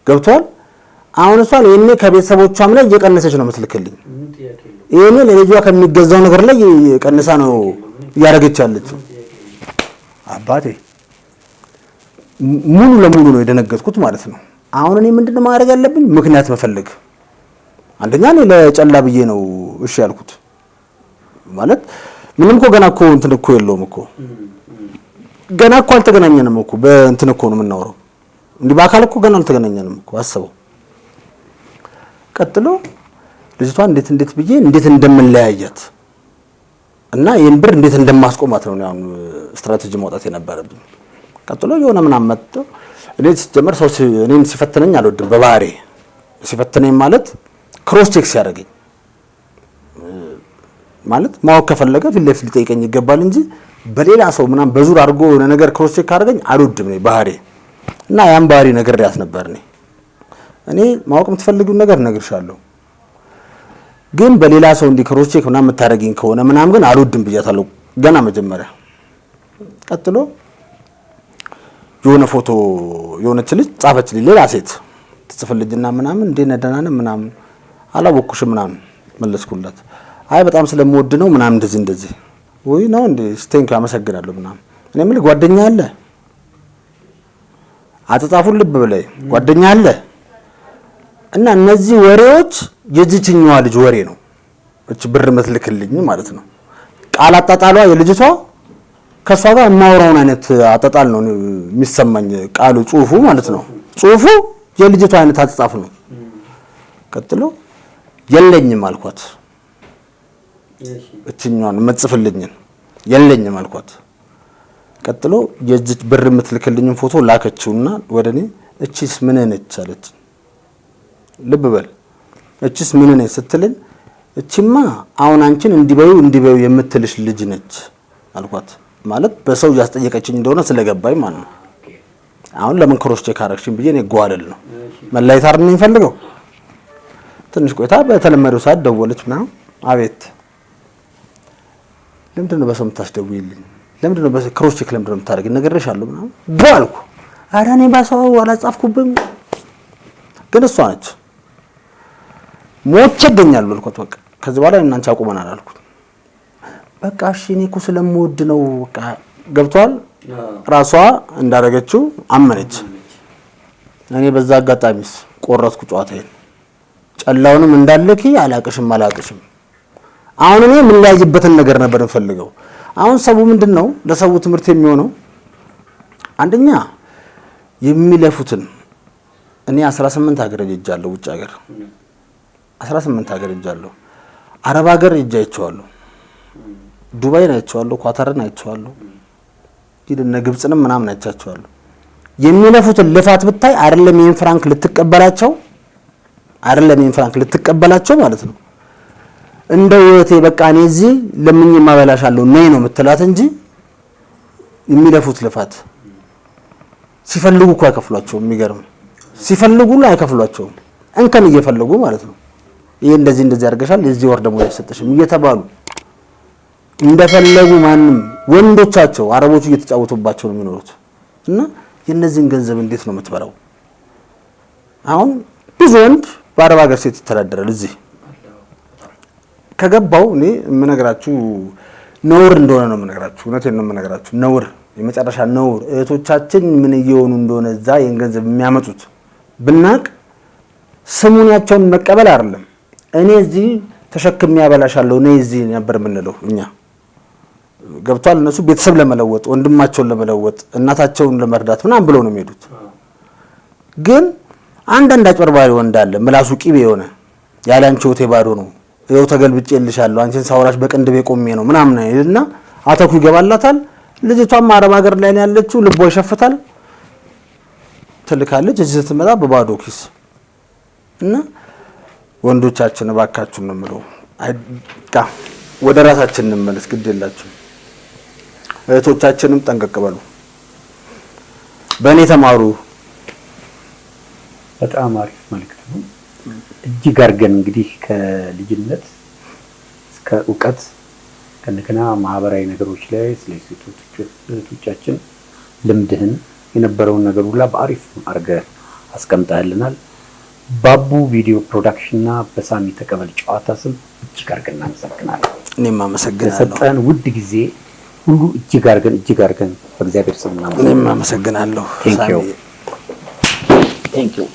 ገብቷል አሁን እሷ ለኔ ከቤተሰቦቿም ላይ እየቀነሰች ነው የምትልክልኝ ይሄኔ ለልጇ ከሚገዛው ነገር ላይ ቀንሳ ነው ያረጋች ያለችው አባቴ ሙሉ ለሙሉ ነው የደነገጥኩት ማለት ነው አሁን እኔ ምንድነው ማድረግ ያለብኝ ምክንያት መፈለግ አንደኛ እኔ ለጨላ ብዬ ነው እሺ ያልኩት ማለት ምንም እኮ ገና እኮ እንትን እኮ የለውም እኮ ገና እኮ አልተገናኘንም እኮ በእንትን እኮ ነው የምናወራው እንዲህ በአካል እኮ ገና አልተገናኘንም እኮ አስበው ቀጥሎ ልጅቷ እንዴት ብዬ እንዴት እንደምንለያያት እና ይሄን ብር እንዴት እንደማስቆማት ነው ያው ስትራቴጂ ማውጣት የነበረብኝ ቀጥሎ የሆነ ምናምን መጥቶ እኔ ሲጀመር ሰው እኔን ሲፈትነኝ አልወድም። በባህሪ ሲፈትነኝ ማለት ክሮስ ቼክ ሲያደርገኝ ማለት ማወቅ ከፈለገ ፊት ለፊት ሊጠይቀኝ ይገባል እንጂ በሌላ ሰው ምናምን በዙር አድርጎ የሆነ ነገር ክሮስ ቼክ ካደረገኝ አልወድም ነው ባህሪ። እና ያን ባህሪ ነግሬያት ነበር። እኔ ማወቅ የምትፈልጊውን ነገር እነግርሻለሁ፣ ግን በሌላ ሰው እንዲህ ክሮስ ቼክ ምናምን የምታደርጊኝ ከሆነ ምናምን ግን አልወድም ብያታለሁ ገና መጀመሪያ። ቀጥሎ የሆነ ፎቶ የሆነች ልጅ ጻፈችልኝ፣ ሌላ ሴት ትጽፍልኝና ምናምን እንዴት ነህ ደህና ነህ ምናምን አላወኩሽም ምናምን መለስኩላት። አይ በጣም ስለምወድ ነው ምናምን እንደዚህ ወይ ነው እንዴ ስቴንክ አመሰግናለሁ ምናምን። እኔ የምልህ ጓደኛ አለ አትጻፉን ልብ ብለህ ጓደኛ አለ። እና እነዚህ ወሬዎች የዚህኛዋ ልጅ ወሬ ነው፣ እቺ ብር የምትልክልኝ ማለት ነው። ቃል አጣጣሏ የልጅቷ ከሷ ጋር የማወራውን አይነት አጣጣል ነው የሚሰማኝ፣ ቃሉ ጽሁፉ ማለት ነው። ጽሁፉ የልጅቷ አይነት አጻጻፍ ነው። ቀጥሎ የለኝም አልኳት፣ እቺኛዋን መጽፍልኝን የለኝም አልኳት። ቀጥሎ የዚህ ብር የምትልክልኝን ፎቶ ላከችውና ወደኔ እቺስ ምን ነች አለች። ልብ በል እቺስ ምን ነች ስትልኝ እቺማ አሁን አንቺን እንዲበዩ የምትልሽ ልጅ ነች አልኳት። ማለት በሰው ያስጠየቀችኝ እንደሆነ ስለገባኝ ማለት ነው። አሁን ለምን ክሮስ ቼክ አረግሽኝ ብዬ ነው ጓለል ነው መላይት አርነኝ የሚፈልገው። ትንሽ ቆይታ በተለመደው ሰዓት ደወለች ምናምን። አቤት ለምንድነው በሰው የምታስደውይልኝ? ለምንድነው በክሮስ ቼክ ለምንድነው የምታደርጊ? ነገርሻለሁ ምናምን ጓልኩ። ኧረ እኔ ባሰው አላጻፍኩብም፣ ግን እሷ ነች ሞቼ እገኛለሁ አልኳት። በቃ ከዚህ በኋላ እናንቺ አቁመናል አልኩት። በቃ እሺ እኔ እኮ ስለምወድ ነው በቃ ገብቷል። ራሷ እንዳደረገችው አመነች። እኔ በዛ አጋጣሚስ ቆረጥኩ ጨዋታዬን። ጨላውንም እንዳለኪ አላቅሽም። አሁን እኔ ምን ላይጅበትን ነገር ነበር እንፈልገው። አሁን ሰው ምንድነው ለሰው ትምህርት የሚሆነው አንደኛ የሚለፉትን እኔ 18 ሀገር ሄጃለሁ፣ ውጭ ሀገር 18 ሀገር ሄጃለሁ። አረብ ሀገር ሄጃቸዋለሁ፣ ዱባይን አይቼዋለሁ፣ ኳታርን አይቼዋለሁ፣ ይደነ ግብጽንም ምናምን አይቻቸዋለሁ። የሚለፉትን ልፋት ብታይ አይደለም ይሄን ፍራንክ ልትቀበላቸው ማለት ነው። እንደው እቴ በቃ እኔ እዚህ ለምኝ ማበላሻለሁ ነይ ነው የምትላት እንጂ የሚለፉት ልፋት ሲፈልጉ እኮ አይከፍሏቸውም። የሚገርም ሲፈልጉ ላይ አይከፍሏቸውም፣ እንከን እየፈለጉ ማለት ነው። ይሄ እንደዚህ ያርገሻል የዚህ ወር ደግሞ አይሰጥሽም እየተባሉ እንደፈለጉ ማንም ወንዶቻቸው አረቦቹ እየተጫወቱባቸው ነው የሚኖሩት። እና የነዚህን ገንዘብ እንዴት ነው የምትበላው? አሁን ብዙ ወንድ በአረብ ሀገር ሴት ይተዳደራል። እዚህ ከገባው እኔ የምነግራችሁ ነውር እንደሆነ ነው የምነግራችሁ። እውነቴን ነው የምነግራችሁ። ነውር፣ የመጨረሻ ነውር። እህቶቻችን ምን እየሆኑ እንደሆነ እዛ የን ገንዘብ የሚያመጡት ብናቅ ስሙኛቸውን መቀበል አይደለም። እኔ እዚህ ተሸክም ያበላሻለሁ እኔ እዚህ ነበር የምንለው እኛ። ገብቷል። እነሱ ቤተሰብ ለመለወጥ ወንድማቸውን ለመለወጥ እናታቸውን ለመርዳት ምናምን ብለው ነው የሚሄዱት። ግን አንዳንድ አጭበርባሪ ወንድ አለ ምላሱ ቂቤ የሆነ ያለ አንቺ ወቴ ባዶ ነው ይኸው ተገልብጬልሻለሁ አንቺን ሳውራሽ በቅንድቤ ቆሜ ነው ምናምን እና አተኩ ይገባላታል። ልጅቷም አረብ ሀገር ላይ ነው ያለችው፣ ልቧ ይሸፍታል፣ ትልካለች። እዚህ ስትመጣ በባዶ ኪስ። እና ወንዶቻችን እባካችሁን ነው የምለው አይቃ ወደ ራሳችን እንመለስ። ግድ የላችሁ እህቶቻችንም ጠንቀቅ በሉ፣ በእኔ ተማሩ። በጣም አሪፍ መልእክት ነው። እጅግ አድርገን እንግዲህ ከልጅነት እስከ እውቀት ከነከና ማህበራዊ ነገሮች ላይ ስለ ሴቶቻችን ልምድህን የነበረውን ነገር ሁላ በአሪፍ አድርገህ አስቀምጠህልናል። ባቡ ቪዲዮ ፕሮዳክሽንና በሳሚ ተቀበል ጨዋታ ስም እጅግ አድርገን እናመሰግናለን። እኔም አመሰግናለሁ። ለሰጠን ውድ ጊዜ ሁሉ እጅግ አድርገን በእግዚአብሔር ስም እናመሰግናለን። እኔም አመሰግናለሁ። Thank you.